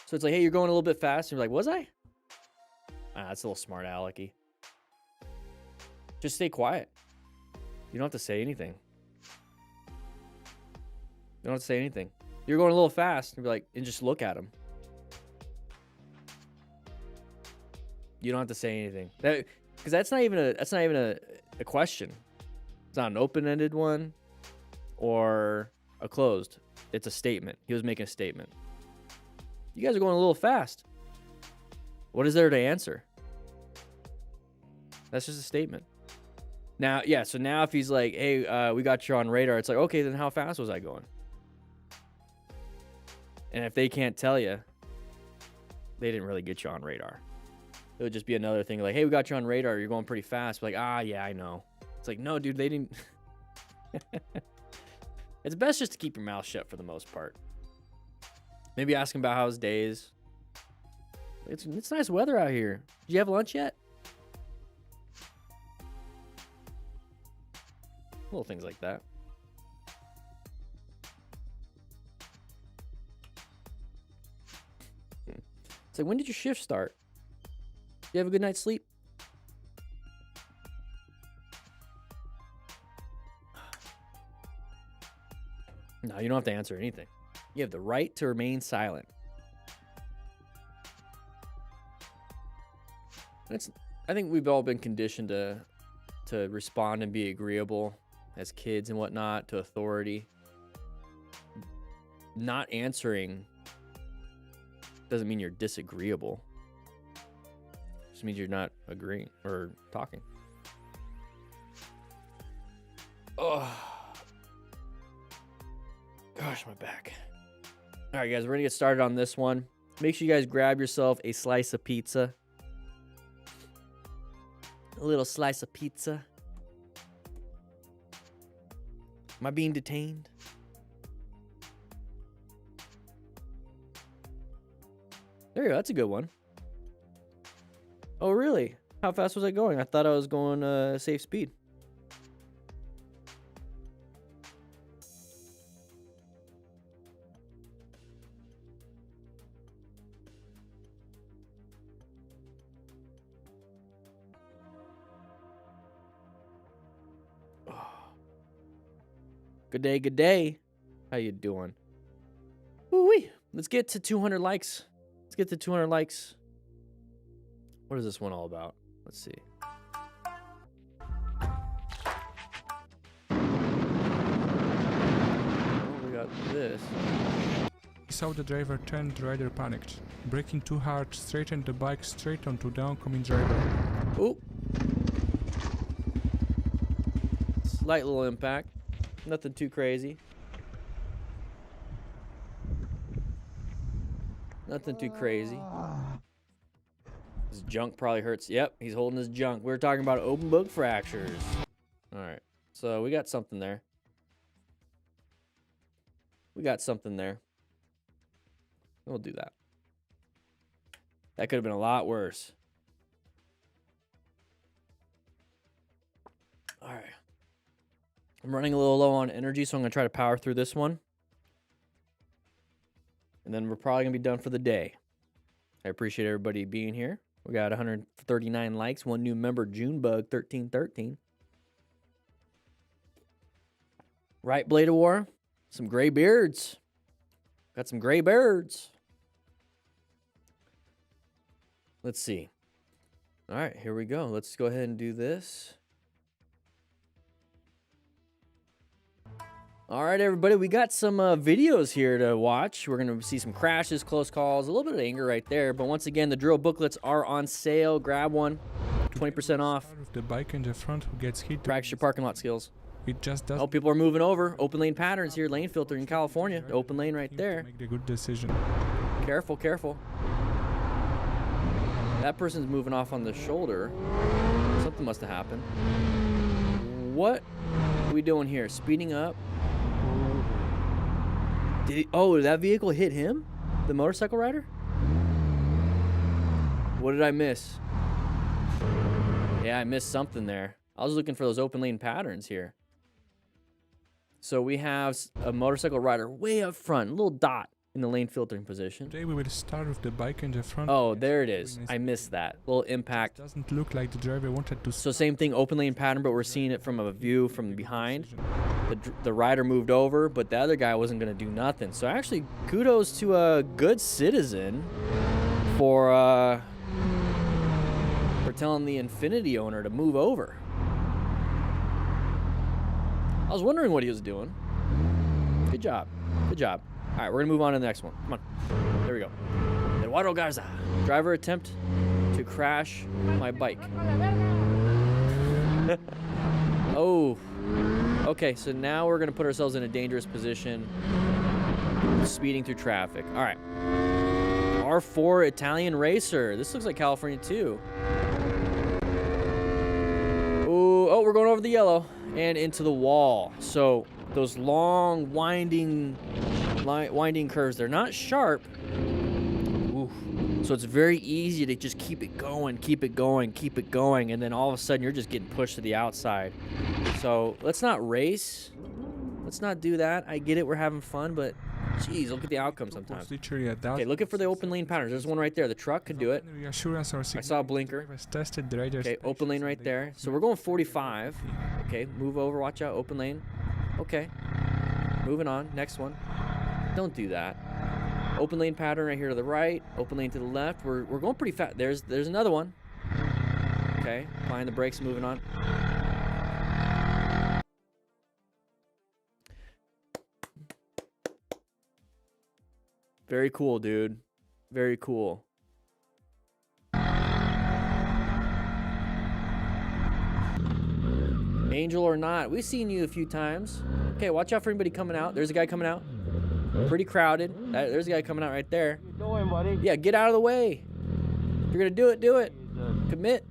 So it's like, hey, you're going a little bit fast. And you're like, was I? That's a little smart alecky. Just stay quiet. You don't have to say anything. You don't have to say anything. You're going a little fast. And be like, and just look at him. You don't have to say anything. Because that's not even a question. It's not an open-ended one or a closed. It's a statement. He was making a statement. You guys are going a little fast. What is there to answer? That's just a statement. Now, yeah, so now if he's like, hey, we got you on radar, it's like, okay, then how fast was I going? And if they can't tell you, they didn't really get you on radar. It would just be another thing like, hey, we got you on radar, you're going pretty fast. Like, yeah, I know. It's like, no, dude, they didn't. It's best just to keep your mouth shut for the most part. Maybe ask him about how his day is. It's nice weather out here. Did you have lunch yet? Little things like that. It's like, when did your shift start? Did you have a good night's sleep? No, you don't have to answer anything. You have the right to remain silent. I think we've all been conditioned to respond and be agreeable as kids and whatnot to authority. Not answering doesn't mean you're disagreeable. It just means you're not agreeing or talking. Oh. Gosh, my back. All right, guys, we're going to get started on this one. Make sure you guys grab yourself a slice of pizza. A little slice of pizza. Am I being detained? There you go. That's a good one. Oh, really? How fast was I going? I thought I was going safe speed. Good day, good day. How you doing? Woo-wee. Let's get to 200 likes. Let's get to 200 likes. What is this one all about? Let's see. Oh, we got this. He saw the driver turn, the rider panicked. Braking too hard, straightened the bike straight onto the oncoming driver. Oh. Slight little impact. Nothing too crazy. Nothing too crazy. His junk probably hurts. Yep, he's holding his junk. We were talking about open book fractures. All right, so we got something there. We got something there. We'll do that. That could have been a lot worse. All right. I'm running a little low on energy, so I'm going to try to power through this one. And then we're probably going to be done for the day. I appreciate everybody being here. We got 139 likes. One new member, Junebug1313. Right, Blade of War. Some gray beards. Got some gray beards. Let's see. All right, here we go. Let's go ahead and do this. All right, everybody, we got some videos here to watch. We're going to see some crashes, close calls, a little bit of anger right there. But once again, the drill booklets are on sale. Grab one, 20% off. Start with the bike in the front who gets hit. Practice your parking lot skills. It just doesn't. Oh, people are moving over. Open lane patterns here. Lane filter in California. Open lane right to there. Make the good decision. Careful, careful. That person's moving off on the shoulder. Something must have happened. What are we doing here? Speeding up. Did that vehicle hit him? The motorcycle rider? What did I miss? Yeah, I missed something there. I was looking for those open lane patterns here. So we have a motorcycle rider way up front, a little dot in the lane filtering position. Today we will start with the bike in the front. Oh, there it is. I missed that. Little impact. Doesn't look like the driver wanted to. So same thing, open lane pattern, but we're seeing it from a view from behind. The rider moved over, but the other guy wasn't going to do nothing. So actually, kudos to a good citizen for telling the Infinity owner to move over. I was wondering what he was doing. Good job. Good job. All right, we're going to move on to the next one. Come on. There we go. Eduardo Garza. Driver attempt to crash my bike. Oh. Okay, so now we're going to put ourselves in a dangerous position. Speeding through traffic. All right. R4 Italian Racer. This looks like California too. Ooh, oh, we're going over the yellow and into the wall. So those long winding curves, they're not sharp. Ooh. So it's very easy to just keep it going, keep it going, keep it going, and then all of a sudden you're just getting pushed to the outside. So let's not race. Let's not do that. I get it, we're having fun, but geez, look at the outcome sometimes. Okay, looking for the open lane patterns. There's one right there. The truck could do it. I saw a blinker. Okay, open lane right there. So we're going 45. Okay, move over, watch out, open lane. Okay, moving on, next one. Don't do that. Open lane pattern right here to the right, open lane to the left. We're going pretty fast. There's another one. Okay, applying the brakes, moving on. Very cool, dude. Very cool. Angel or not, we've seen you a few times. Okay, watch out for anybody coming out. There's a guy coming out. Pretty crowded. There's a guy coming out right there. What are you doing, buddy? Yeah, get out of the way. If you're gonna do it, do it. Commit.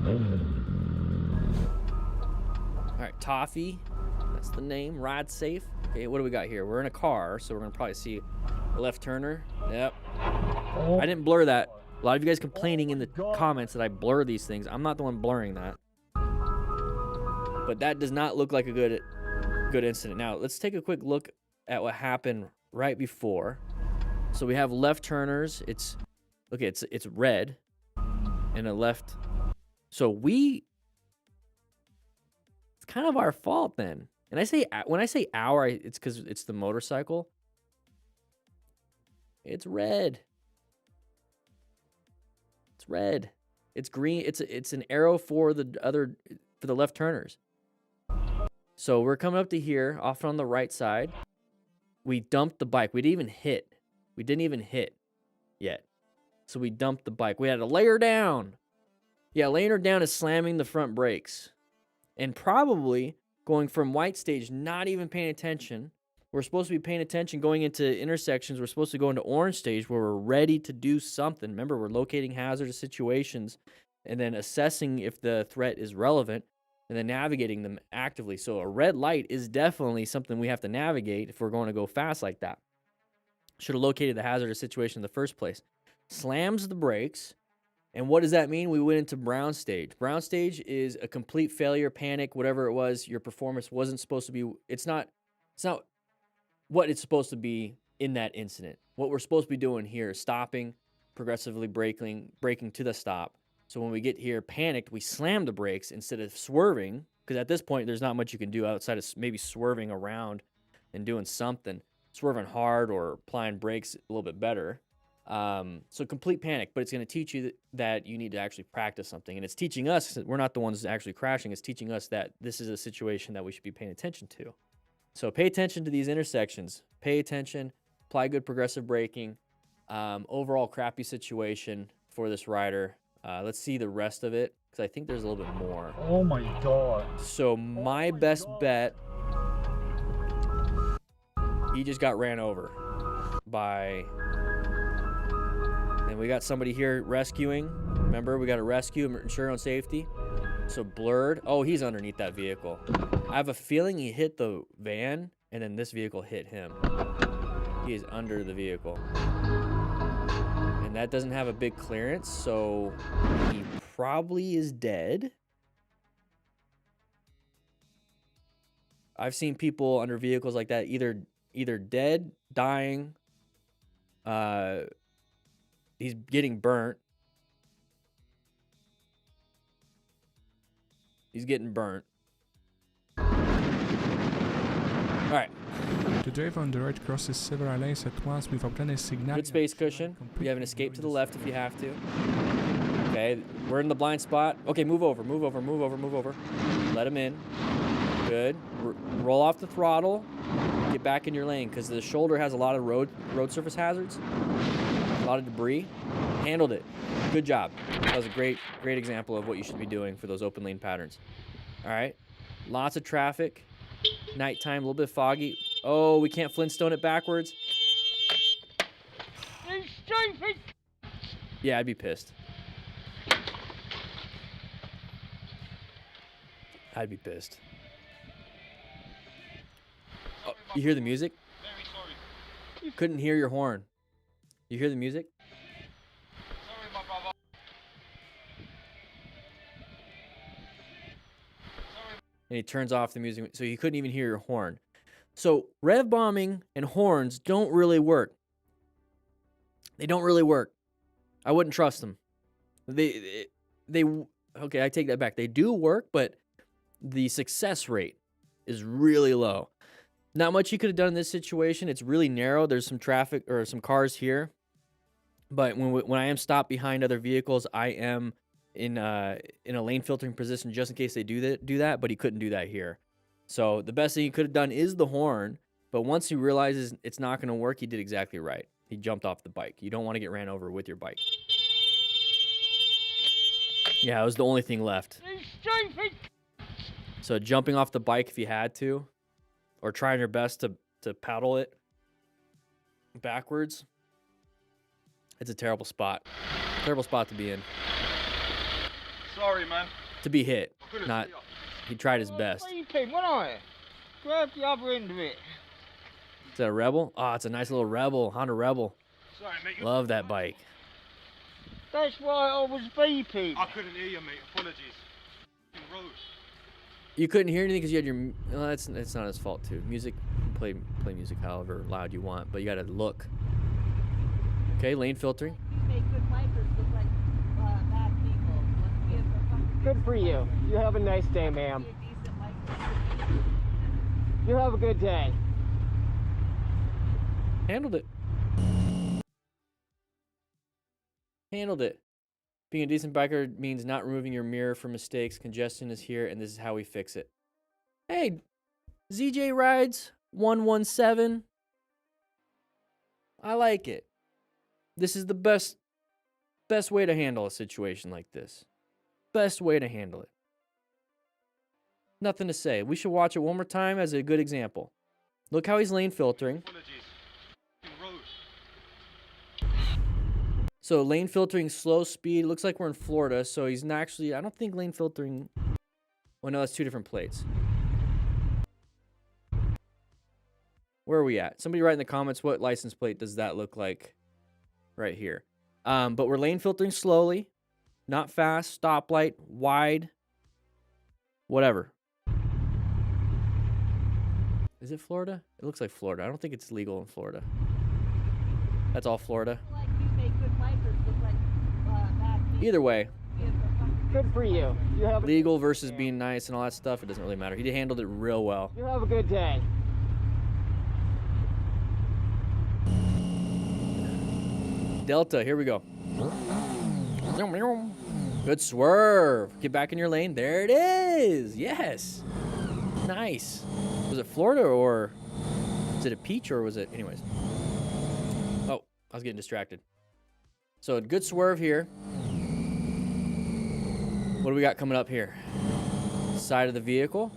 All right, Toffee. That's the name. Ride safe. Okay, what do we got here? We're in a car, so we're gonna probably see a left turner. Yep. I didn't blur that. A lot of you guys complaining in the comments that I blur these things. I'm not the one blurring that. But that does not look like a good incident. Now, let's take a quick look at what happened right before. So we have left turners. It's red and a left. So it's kind of our fault then. And when I say our, it's because it's the motorcycle. It's red. It's red. It's green. It's an arrow for the left turners. So we're coming up to here, off on the right side. We dumped the bike. We didn't even hit yet. So we dumped the bike. We had to lay her down. Yeah, laying her down is slamming the front brakes. And probably going from white stage, not even paying attention. We're supposed to be paying attention going into intersections. We're supposed to go into orange stage where we're ready to do something. Remember, we're locating hazardous situations and then assessing if the threat is relevant and then navigating them actively. So a red light is definitely something we have to navigate if we're going to go fast like that. Should have located the hazardous situation in the first place. Slams the brakes. And what does that mean? We went into brown stage. Brown stage is a complete failure, panic, whatever it was. Your performance wasn't supposed to be, it's not what it's supposed to be in that incident. What we're supposed to be doing here is stopping, progressively braking to the stop. So when we get here panicked, we slam the brakes instead of swerving, because at this point, there's not much you can do outside of maybe swerving around and doing something, swerving hard or applying brakes a little bit better. So complete panic, but it's going to teach you that you need to actually practice something. And it's teaching us, we're not the ones actually crashing, it's teaching us that this is a situation that we should be paying attention to. So pay attention to these intersections. Pay attention. Apply good progressive braking. Overall crappy situation for this rider. Let's see the rest of it, because I think there's a little bit more. Oh my god. So my best bet, he just got ran over by, and we got somebody here rescuing. Remember, we got to rescue, ensure on safety. So blurred. Oh, he's underneath that vehicle. I have a feeling he hit the van, and then this vehicle hit him. He is under the vehicle. And that doesn't have a big clearance, so he probably is dead. I've seen people under vehicles like that either dead, dying, he's getting burnt. He's getting burnt. All right. The driver on the right crosses several lanes at once without any signal. Good space cushion. You have an escape to the left if you have to. Okay, we're in the blind spot. Okay, move over, move over, move over, move over. Let him in. Good. Roll off the throttle. Get back in your lane, because the shoulder has a lot of road surface hazards. A lot of debris. Handled it. Good job. That was a great example of what you should be doing for those open lane patterns. All right. Lots of traffic. Nighttime, a little bit foggy. Oh, we can't Flintstone it backwards. You stupid! Yeah, I'd be pissed. I'd be pissed. Oh, you hear the music? Very sorry. Couldn't hear your horn. You hear the music? Sorry, my brother. And he turns off the music, so you couldn't even hear your horn. So rev bombing and horns don't really work. They don't really work. I wouldn't trust them. They okay, I take that back. They do work, but the success rate is really low. Not much you could have done in this situation. It's really narrow. There's some traffic or some cars here. But when I am stopped behind other vehicles, I am in a lane filtering position just in case they do that, but he couldn't do that here. So the best thing he could have done is the horn, but once he realizes it's not going to work, he did exactly right. He jumped off the bike. You don't want to get ran over with your bike. Yeah, it was the only thing left. You stupid! So jumping off the bike if you had to, or trying your best to paddle it backwards, it's a terrible spot. Terrible spot to be in. Sorry, man. To be hit, not... He tried his best. Sleeping, wasn't I? Grab the other end of it. Is that a Rebel? Oh, it's a nice little Rebel, Honda Rebel. Sorry, mate. Love that bike. That's why I was beeping. I couldn't hear you, mate. Apologies. Road. You couldn't hear anything because you had your... Well, it's not his fault, too. Music, play music however loud you want, but you got to look. Okay, lane filtering. You make good bikers look like bad people. Let's be a fucking Good for you. You have a nice day, ma'am. be a decent biker. You have a good day. Handled it. Handled it. Being a decent biker means not removing your mirror for mistakes. Congestion is here, and this is how we fix it. Hey, ZJ Rides 117. I like it. This is the best way to handle a situation like this. Best way to handle it. Nothing to say. We should watch it one more time as a good example. Look how he's lane filtering. Apologies. Road. So lane filtering, slow speed. Looks like we're in Florida, so he's not actually... I don't think lane filtering... Well, no, that's two different plates. Where are we at? Somebody write in the comments what license plate does that look like right here. But we're lane filtering slowly. Not fast. Stoplight. Wide. Whatever. Is it Florida? It looks like Florida. I don't think it's legal in Florida. That's all Florida. Like you make good bikers look like bad people. Either way, Be a fucking Good for you. You have legal versus being nice and all that stuff, it doesn't really matter. He handled it real well. You have a good day. Delta, here we go. Good swerve. Get back in your lane. There it is. Yes. Nice. Was it Florida or was it a peach or was it? Anyways. Oh, I was getting distracted. So a good swerve here. What do we got coming up here? Side of the vehicle.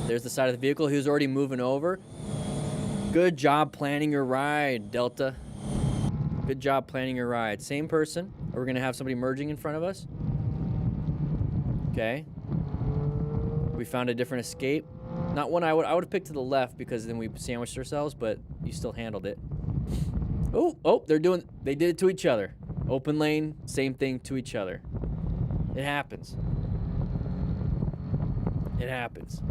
There's the side of the vehicle. He was already moving over. Good job planning your ride, Delta. Good job planning your ride. Same person. We're going to have somebody merging in front of us. Okay. We found a different escape. Not one I would have picked to the left because then we sandwiched ourselves, but you still handled it. Oh, they did it to each other. Open lane, same thing to each other. It happens. It happens.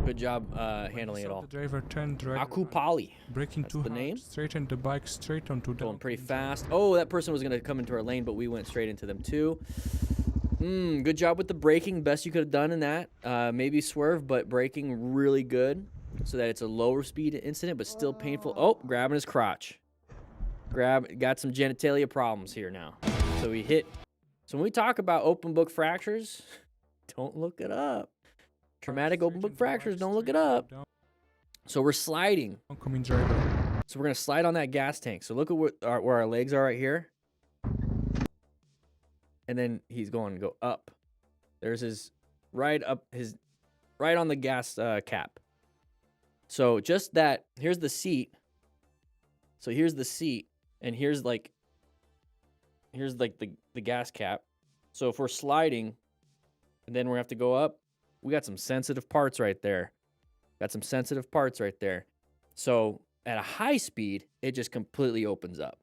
Good job handling it all. The driver turned right. Aku Pali. Braking too the hard, name? straightened the bike straight onto the. Going pretty fast. Oh, that person was going to come into our lane, but we went straight into them too. Good job with the braking. Best you could have done in that. Maybe swerve, but braking really good so that it's a lower speed incident, but still painful. Oh, grabbing his crotch. Got some genitalia problems here now. So we hit. So when we talk about open book fractures, don't look it up. Traumatic open book fractures, don't look it up. So we're sliding. Oncoming driver. So we're going to slide on that gas tank. So look at where our legs are right here. And then he's going to go up. There's his right on the gas cap. So just that, here's the seat. So here's the seat, and here's like the gas cap. So if we're sliding, and then we have to go up, we got some sensitive parts right there. So at a high speed, it just completely opens up.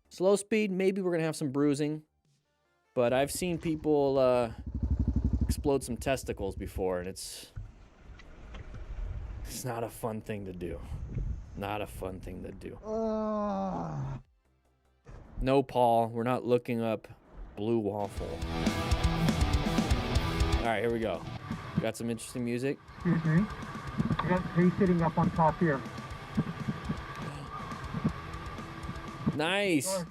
Slow speed, maybe we're going to have some bruising. But I've seen people explode some testicles before, and it's not a fun thing to do. Not a fun thing to do. No, Paul, we're not looking up blue waffle. All right, here we go. Got some interesting music. Excuse me. I got three sitting up on top here. Nice. Sure.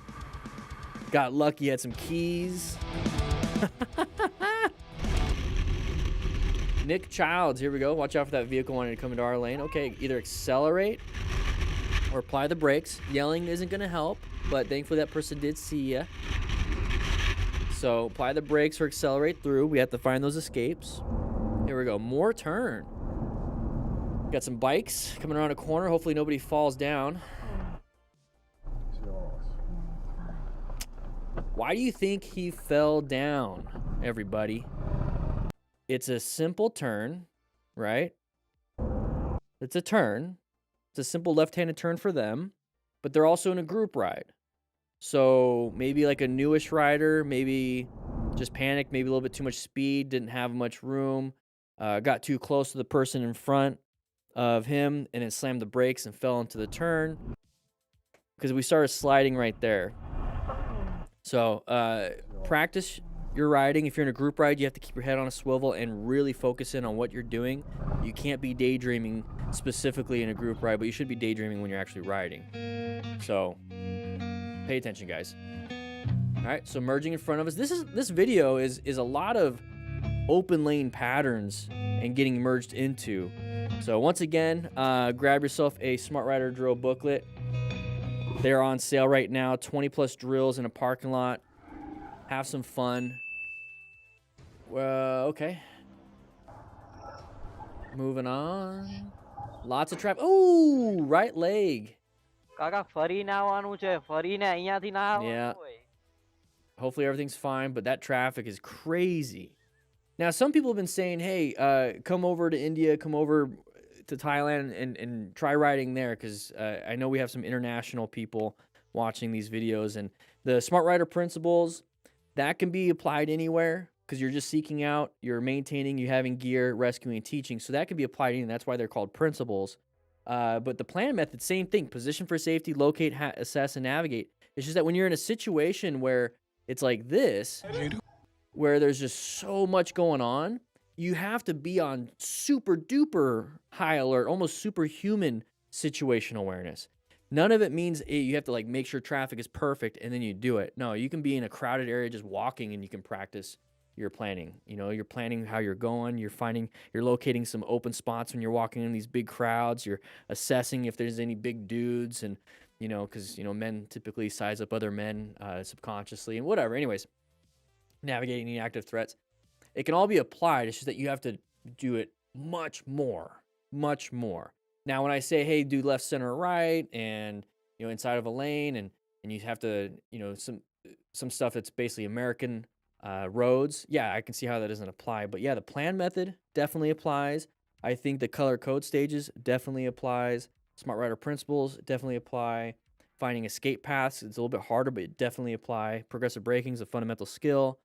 Got lucky, had some keys. Nick Childs, here we go. Watch out for that vehicle wanting to come into our lane. Okay, either accelerate or apply the brakes. Yelling isn't going to help, but thankfully that person did see you. So apply the brakes or accelerate through. We have to find those escapes. Here we go. More turn. Got some bikes coming around a corner. Hopefully nobody falls down. Why do you think he fell down, everybody? It's a simple turn, right? It's a turn. It's a simple left-handed turn for them, but they're also in a group ride. So maybe like a newish rider, maybe just panicked, maybe a little bit too much speed, didn't have much room, got too close to the person in front of him, and it slammed the brakes and fell into the turn because we started sliding right there. So practice your riding. If you're in a group ride, you have to keep your head on a swivel and really focus in on what you're doing. You can't be daydreaming specifically in a group ride, but you should be daydreaming when you're actually riding. So pay attention, guys. All right, so merging in front of us. This video is a lot of open lane patterns and getting merged into. So once again, grab yourself a Smart Rider drill booklet. They're on sale right now. 20 plus drills in a parking lot. Have some fun. Okay. Moving on. Lots of traffic. Oh, right leg. કાકા ફરીને આવવાનું છે ફરીને અહીંયાથી ના Yeah. આવવાનું હોય. Hopefully everything's fine, but that traffic is crazy. Now, some people have been saying, hey, come over to India, come over to Thailand and try riding there, because I know we have some international people watching these videos. And the Smart Rider principles, that can be applied anywhere, because you're just seeking out, you're maintaining, you're having gear, rescuing, and teaching. So that can be applied anywhere. That's why they're called principles. But the plan method, same thing. Position for safety, locate, assess, and navigate. It's just that when you're in a situation where it's like this, where there's just so much going on, you have to be on super duper high alert, almost superhuman situational awareness. None of it means you have to like make sure traffic is perfect and then you do it. No, you can be in a crowded area just walking and you can practice you're planning. You know, you're planning how you're going. You're locating some open spots when you're walking in these big crowds. You're assessing if there's any big dudes, and you know, because you know, men typically size up other men subconsciously and whatever. Anyways, navigating the active threats. It can all be applied. It's just that you have to do it much more. Now, when I say, hey, do left, center, right, and you know, inside of a lane, and you have to, you know, some stuff that's basically American roads. Yeah, I can see how that doesn't apply. But yeah, the plan method definitely applies. I think the color code stages definitely applies. Smart rider principles definitely apply. Finding escape paths, it's a little bit harder, but it definitely apply. Progressive braking is a fundamental skill.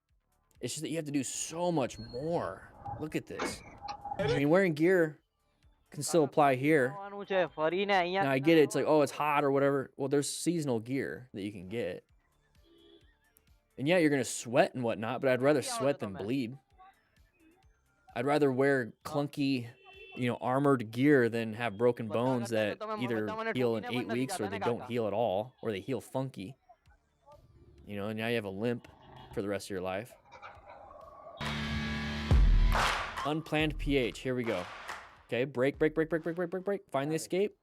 It's just that you have to do so much more. Look at this. I mean, wearing gear can still apply here. Now, I get it. It's like, oh, it's hot or whatever. Well, there's seasonal gear that you can get. And yeah, you're going to sweat and whatnot, but I'd rather sweat than bleed. I'd rather wear clunky, you know, armored gear than have broken bones that either heal in 8 weeks or they don't heal at all, or they heal funky. You know, and now you have a limp for the rest of your life. Unplanned PH. Here we go. Okay, brake. Find the escape.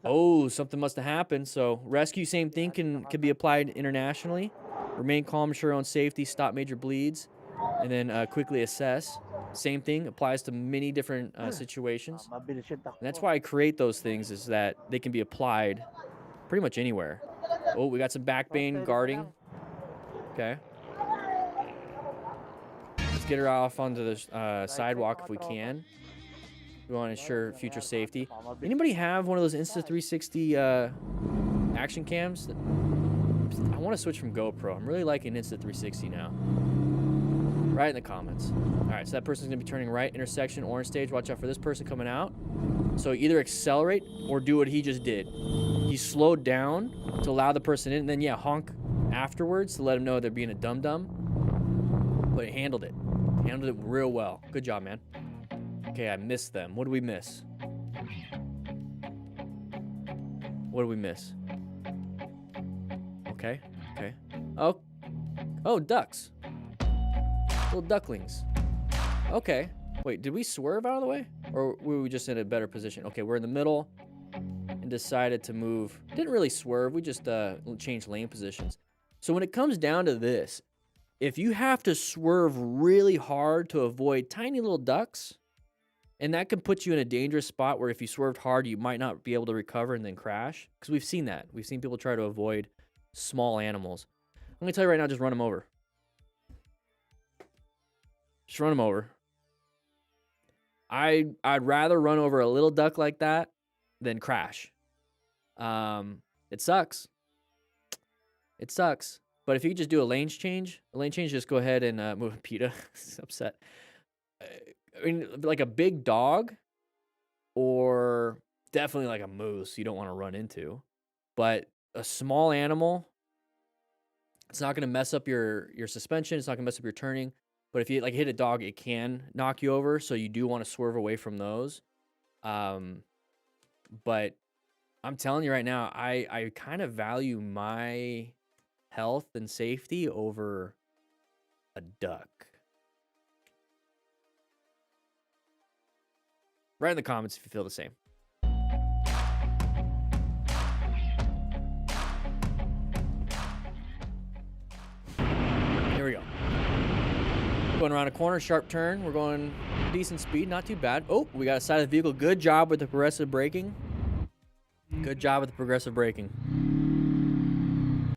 Oh, something must have happened. So rescue, same thing, can be applied internationally. Remain calm, ensure your own safety, stop major bleeds, and then quickly assess. Same thing applies to many different situations. And that's why I create those things, is that they can be applied pretty much anywhere. Oh, we got some back bane guarding. Okay. Let's get her off onto the sidewalk if we can. We want to ensure future safety. Anybody have one of those Insta360 action cams? I want to switch from GoPro. I'm really liking Insta360 now. Right in the comments. All right, so that person's going to be turning right, intersection, orange stage. Watch out for this person coming out. So either accelerate or do what he just did. He slowed down to allow the person in, and then, yeah, honk afterwards to let him know they're being a dum-dum. But he handled it. Handled it real well. Good job, man. Okay, I missed them. What did we miss? What did we miss? Okay. Oh, ducks. Little ducklings. Okay. Wait, did we swerve out of the way? Or were we just in a better position? Okay, we're in the middle and decided to move. Didn't really swerve. We just changed lane positions. So when it comes down to this, if you have to swerve really hard to avoid tiny little ducks, and that can put you in a dangerous spot where if you swerved hard, you might not be able to recover and then crash. Because we've seen that. We've seen people try to avoid small animals. I'm going to tell you right now, just run them over. Just run them over. I'd rather run over a little duck like that than crash. It sucks. It sucks. But if you could just do a lane change, just go ahead and move. PETA is upset. I mean, like a big dog, or definitely like a moose you don't want to run into. But a small animal, it's not going to mess up your suspension. It's not going to mess up your turning. But if you like hit a dog, it can knock you over. So you do want to swerve away from those. But I'm telling you right now, I kind of value my health and safety over a duck. Write in the comments if you feel the same. Here we go. Going around a corner, sharp turn. We're going decent speed, not too bad. Oh, we got a side of the vehicle. Good job with the progressive braking. Good job with the progressive braking.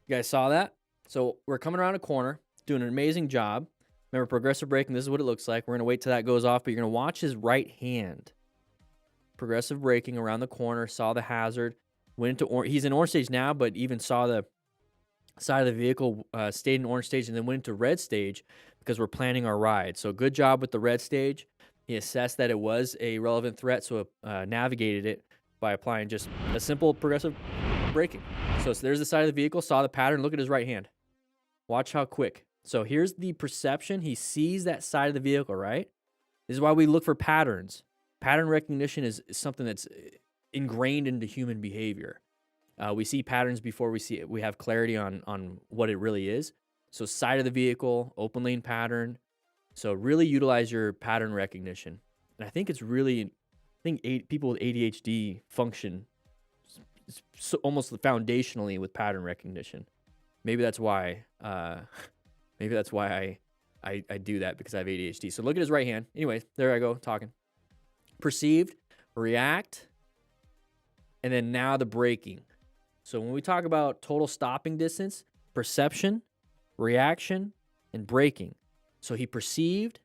You guys saw that? So we're coming around a corner, doing an amazing job. Remember, progressive braking, this is what it looks like. We're going to wait till that goes off, but you're going to watch his right hand. Progressive braking around the corner, saw the hazard, went into he's in orange stage now, but even saw the side of the vehicle, stayed in orange stage, and then went into red stage because we're planning our ride. So good job with the red stage. He assessed that it was a relevant threat, so navigated it by applying just a simple progressive braking. So there's the side of the vehicle, saw the pattern, look at his right hand. Watch how quick. So here's the perception. He sees that side of the vehicle, right? This is why we look for patterns. Pattern recognition is something that's ingrained into human behavior. We see patterns before we have clarity on what it really is. So side of the vehicle, open lane pattern. So really utilize your pattern recognition. And I think it's really, I think people with ADHD function almost foundationally with pattern recognition. Maybe that's why. Maybe that's why I do that, because I have ADHD. So look at his right hand. Anyway, there I go talking. Perceived, react, and then now the braking. So when we talk about total stopping distance, perception, reaction, and braking. So he perceived,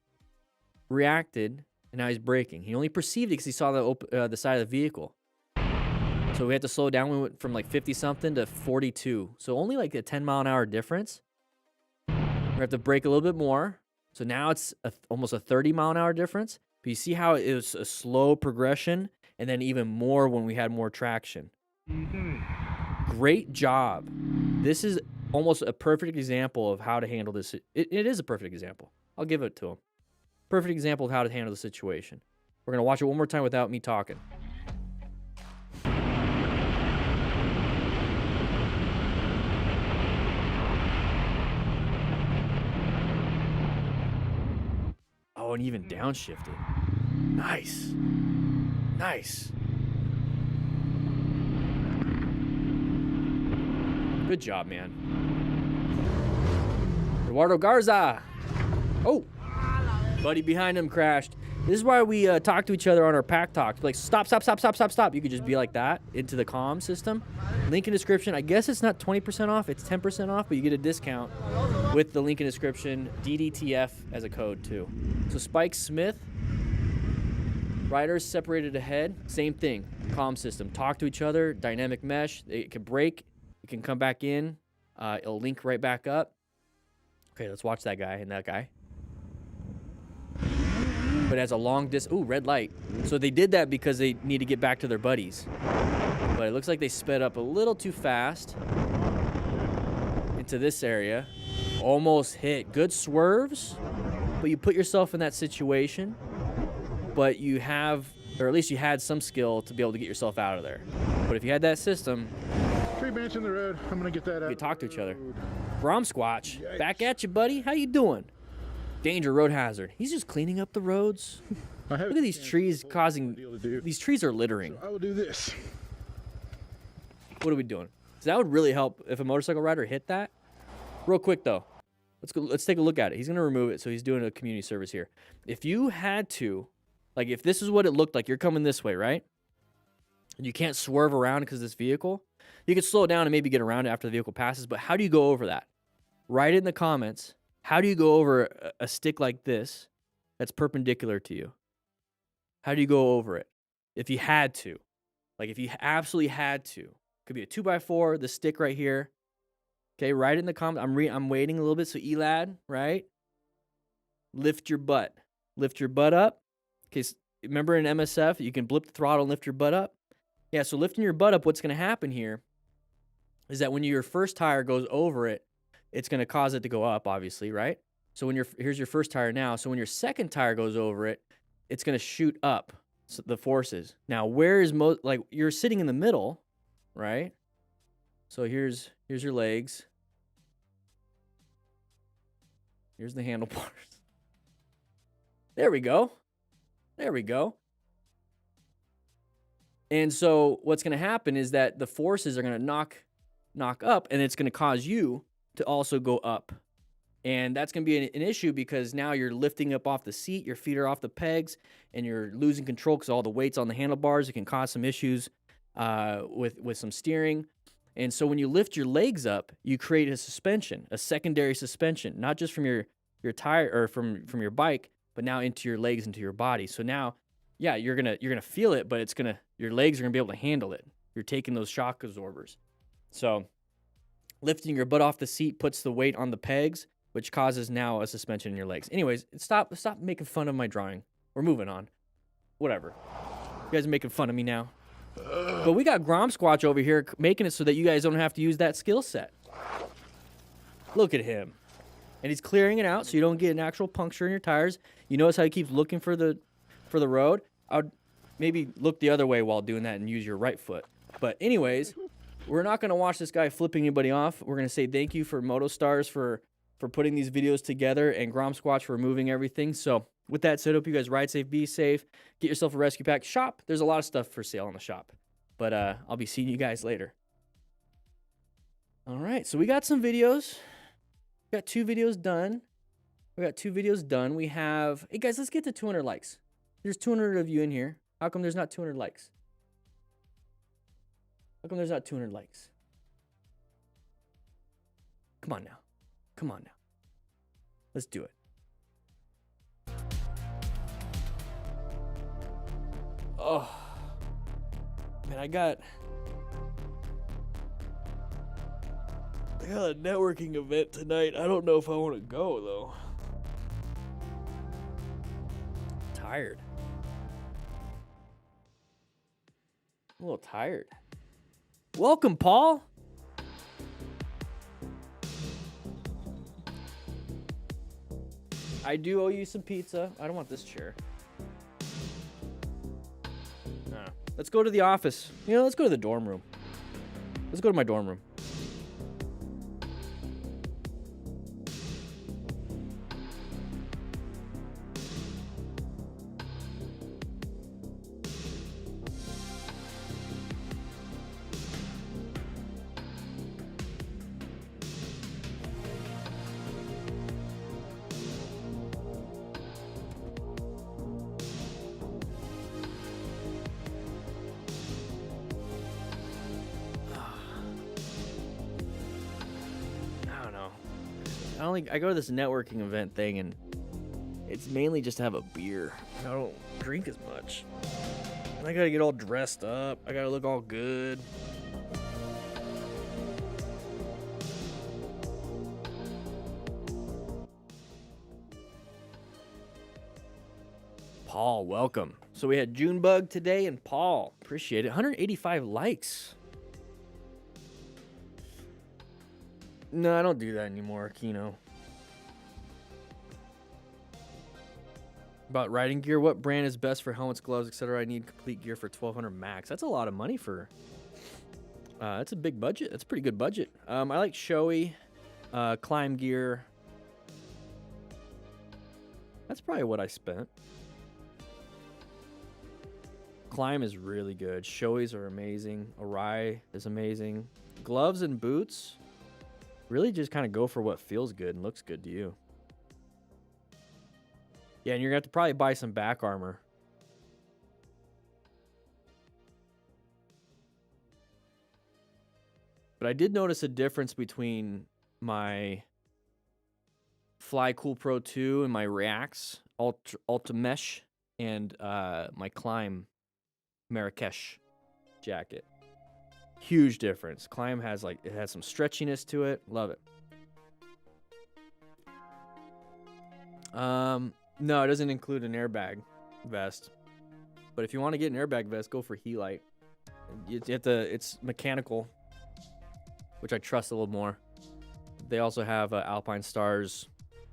reacted, and now he's braking. He only perceived it because he saw the side of the vehicle. So we had to slow down. We went from like 50 something to 42. So only like a 10-mile-an-hour difference. We have to brake a little bit more. So now it's almost a 30-mile-an-hour difference. But you see how it was a slow progression, and then even more when we had more traction. Great job. This is almost a perfect example of how to handle this. It is a perfect example. I'll give it to him. Perfect example of how to handle the situation. We're going to watch it one more time without me talking. Oh, and even downshifted. Nice. Nice. Good job, man. Eduardo Garza. Oh. Buddy behind him crashed. This is why we talk to each other on our pack talks. Like, stop, stop, stop, stop, stop, stop. You could just be like that into the comm system. Link in description. I guess it's not 20% off. It's 10% off, but you get a discount with the link in description. DDTF as a code, too. So Spike Smith. Riders separated ahead. Same thing. Comm system. Talk to each other. Dynamic mesh. It can break. It can come back in. It'll link right back up. Okay, let's watch that guy and that guy. But it has a long distance. Ooh, red light. So they did that because they need to get back to their buddies. But it looks like they sped up a little too fast into this area. Almost hit. Good swerves. But you put yourself in that situation. But you have, or at least you had some skill to be able to get yourself out of there. But if you had that system, Tree bench in the road. I'm gonna get that out. you could talk to each other. Brom Squatch, back at you, buddy. How you doing? Danger, road hazard. He's just cleaning up the roads. Look at these trees causing. These trees are littering. I will do this. What are we doing? So that would really help if a motorcycle rider hit that. Real quick though, let's take a look at it. He's gonna remove it, so he's doing a community service here. If you had to, like, if this is what it looked like, you're coming this way, right? And you can't swerve around because of this vehicle. You could slow down and maybe get around it after the vehicle passes. But how do you go over that? Write it in the comments. How do you go over a stick like this that's perpendicular to you? How do you go over it? If you had to. Like, if you absolutely had to. Could be a 2x4, the stick right here. Okay, write it in the comments. I'm waiting a little bit. So, Elad, right? Lift your butt. Lift your butt up. Okay, so remember in MSF, you can blip the throttle and lift your butt up? Yeah, so lifting your butt up, what's going to happen here is that when your first tire goes over it, it's going to cause it to go up, obviously, right? So when here's your first tire now. So when your second tire goes over it, it's going to shoot up the forces. Now, where is like you're sitting in the middle, right? So here's your legs. Here's the handlebars. There we go. There we go. And so what's going to happen is that the forces are going to knock up, and it's going to cause you to also go up. And that's going to be an issue because now you're lifting up off the seat, your feet are off the pegs, and you're losing control because all the weight's on the handlebars. It can cause some issues with some steering. And so when you lift your legs up, you create a suspension, a secondary suspension, not just from your tire or from your bike, but now into your legs, into your body. So now, yeah, you're gonna feel it, but your legs are gonna be able to handle it. You're taking those shock absorbers. So lifting your butt off the seat puts the weight on the pegs, which causes now a suspension in your legs. Anyways, stop making fun of my drawing. We're moving on. Whatever. You guys are making fun of me now. But we got Grom Squatch over here making it so that you guys don't have to use that skill set. Look at him. And he's clearing it out so you don't get an actual puncture in your tires. You notice how he keeps looking for the road? I would maybe look the other way while doing that and use your right foot. But anyways, we're not going to watch this guy flipping anybody off. We're going to say thank you for MotoStars for for putting these videos together, and Grom Squatch for removing everything. So with that said, hope you guys ride safe, be safe, get yourself a rescue pack. Shop, there's a lot of stuff for sale in the shop. But I'll be seeing you guys later. All right, so we got some videos. We got 2 videos done. We have, hey guys, let's get to 200 likes. There's 200 of you in here. How come there's not 200 likes? How come there's not 200 likes? Come on now. Come on now. Let's do it. Oh, man, I got a networking event tonight. I don't know if I want to go, though. Tired. I'm a little tired. Welcome, Paul. I do owe you some pizza. I don't want this chair. Let's go to the office. You know, let's go to the dorm room. Let's go to my dorm room. I go to this networking event thing, and it's mainly just to have a beer. I don't drink as much. And I gotta get all dressed up. I gotta look all good. Paul, welcome. So we had Junebug today, and Paul, appreciate it. 185 likes. No, I don't do that anymore, Kino. About riding gear, what brand is best for helmets, gloves, etc.? I need complete gear for 1200 max. That's a lot of money for. That's a big budget. That's a pretty good budget. I like Shoei, climb gear. That's probably what I spent. Climb is really good. Shoei's are amazing. Arai is amazing. Gloves and boots. Really just kind of go for what feels good and looks good to you. Yeah, and you're going to have to probably buy some back armor. But I did notice a difference between my Fly Cool Pro 2 and my Reacts Ultra Mesh and my Climb Marrakesh jacket. Huge difference. Climb has it has some stretchiness to it. Love it. No, it doesn't include an airbag vest. But if you want to get an airbag vest, go for Helite. It's mechanical, which I trust a little more. They also have Alpine Stars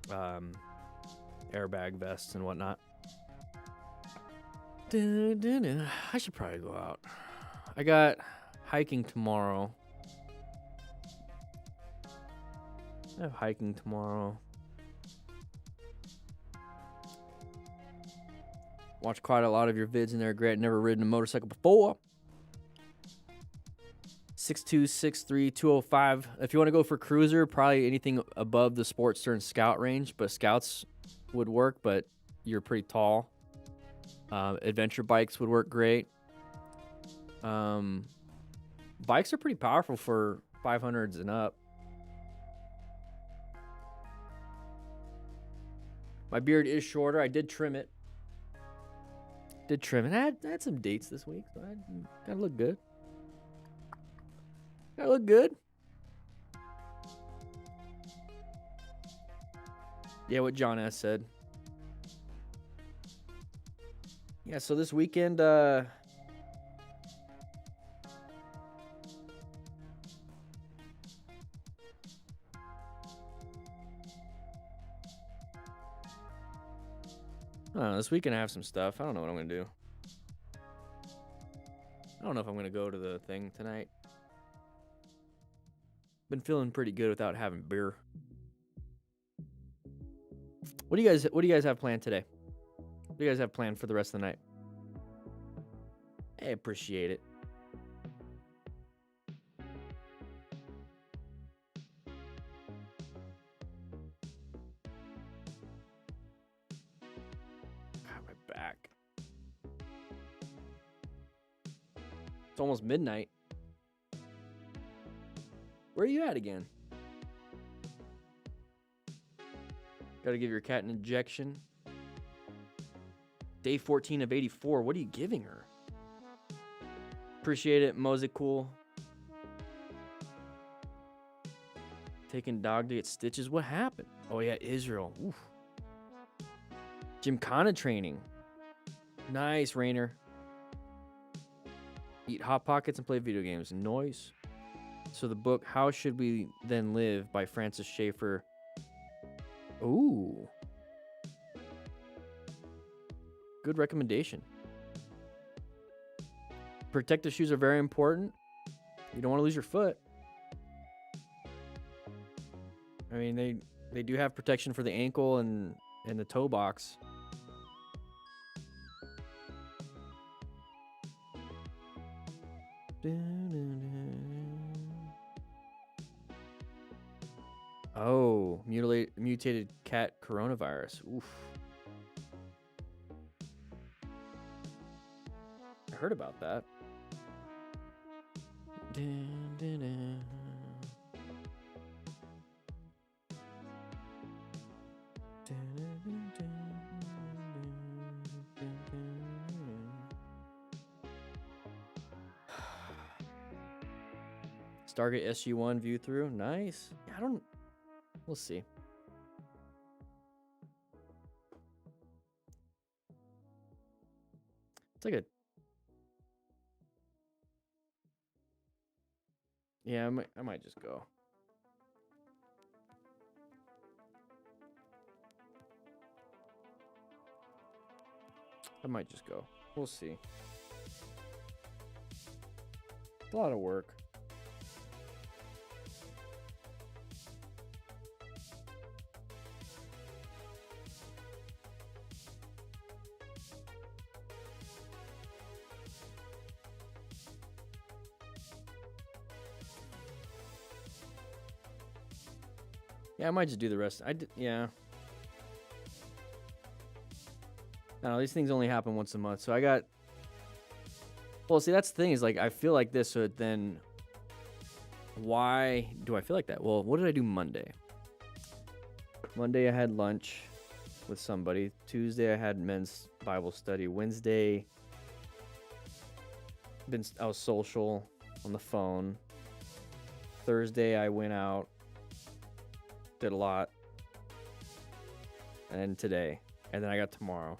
airbag vests and whatnot. I should probably go out. I got hiking tomorrow. I have hiking tomorrow. Watch quite a lot of your vids in there. Great. Never ridden a motorcycle before. 6263-205. If you want to go for cruiser, probably anything above the Sportster and Scout range, but Scouts would work, but you're pretty tall. Adventure bikes would work great. Bikes are pretty powerful for 500s and up. My beard is shorter. I did trim it. I had some dates this week, so I gotta look good. Gotta look good. Yeah, what John S. said. Yeah, so this weekend, I don't know, this weekend I have some stuff. I don't know what I'm going to do. I don't know if I'm going to go to the thing tonight. Been feeling pretty good without having beer. What do you guys have planned today? What do you guys have planned for the rest of the night? I appreciate it. God, my back. It's almost midnight. Where are you at again? Gotta give your cat an injection. Day 14 of 84. What are you giving her? Appreciate it, Mosey Cool. Taking dog to get stitches. What happened? Oh yeah, Israel. Oof. Gymkhana training. Nice, Rainer. Eat Hot Pockets and play video games. Noise. So the book How Should We Then Live by Francis Schaeffer. Ooh. Good recommendation. Protective shoes are very important. You don't want to lose your foot. I mean, they do have protection for the ankle and the toe box. Oh, mutated cat coronavirus. Oof. I heard about that. Stargate SG-1 view through. Nice. We'll see. It's like a... Yeah, I might just go. I might just go. We'll see. It's a lot of work. Yeah, I might just do the rest. Yeah. No, these things only happen once a month. So I got... Well, see, that's the thing is, like, I feel like this, so then... Why do I feel like that? Well, what did I do Monday? Monday, I had lunch with somebody. Tuesday, I had men's Bible study. Wednesday, I was social on the phone. Thursday, I went out. Did a lot. And then today. And then I got tomorrow.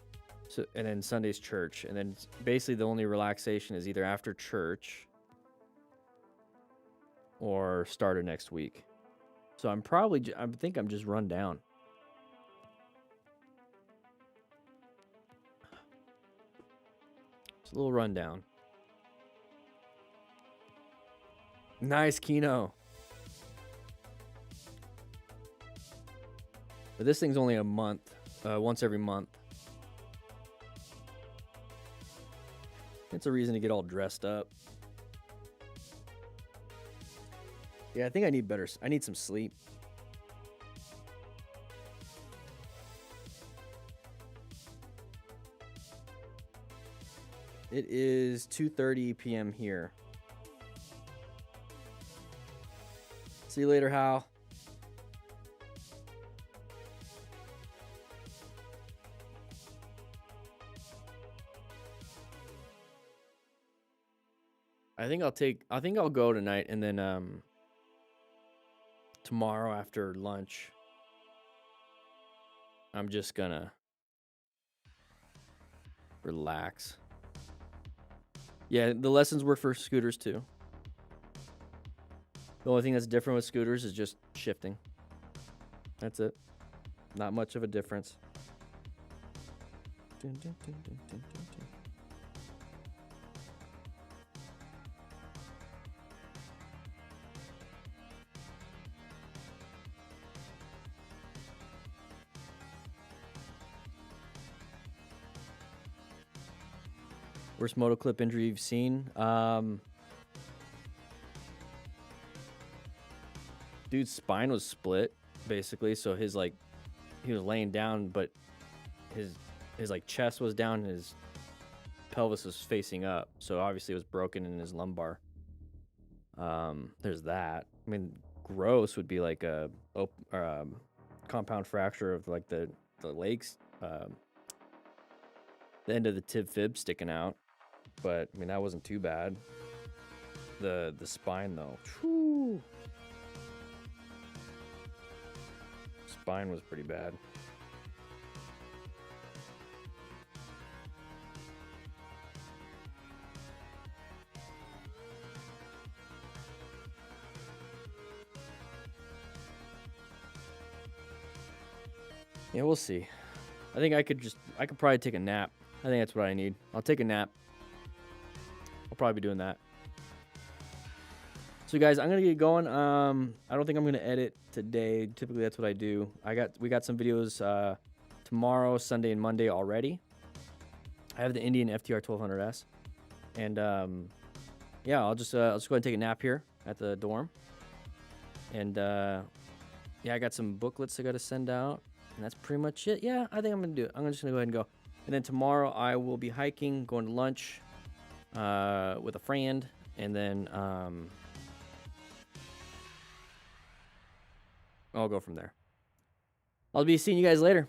So, and then Sunday's church. And then basically the only relaxation is either after church or start of next week. So I think I'm just run down. It's a little rundown. Nice, Kino. But this thing's only a month, once every month. It's a reason to get all dressed up. Yeah, I think I need some sleep. It is 2:30 p.m. here. See you later, Hal. I think I'll go tonight, and then tomorrow after lunch I'm just gonna relax. Yeah, the lessons work for scooters too. The only thing that's different with scooters is just shifting. That's it. Not much of a difference. Dun, dun, dun, dun, dun, dun, dun. Worst moto clip injury you've seen? Dude's spine was split, basically. So his like, he was laying down, but his like chest was down, his pelvis was facing up. So obviously it was broken in his lumbar. There's that. I mean, gross would be like a compound fracture of like the legs, the end of the tib fib sticking out. But I mean, that wasn't too bad. The spine though, whew. Spine was pretty bad. Yeah, we'll see. I think I could probably take a nap. I think that's what I need. I'll take a nap. I'll probably be doing that. So guys, I'm gonna get going. I don't think I'm gonna edit today. Typically that's what I do. We got some videos tomorrow, Sunday, and Monday already. I have the Indian FTR 1200S, and yeah, I'll just go ahead and take a nap here at the dorm. And yeah, I got some booklets I got to send out, and that's pretty much it. Yeah, I think I'm gonna do it. I'm just gonna go ahead and go. And then tomorrow I will be hiking, going to lunch with a friend, and then I'll go from there. I'll be seeing you guys later.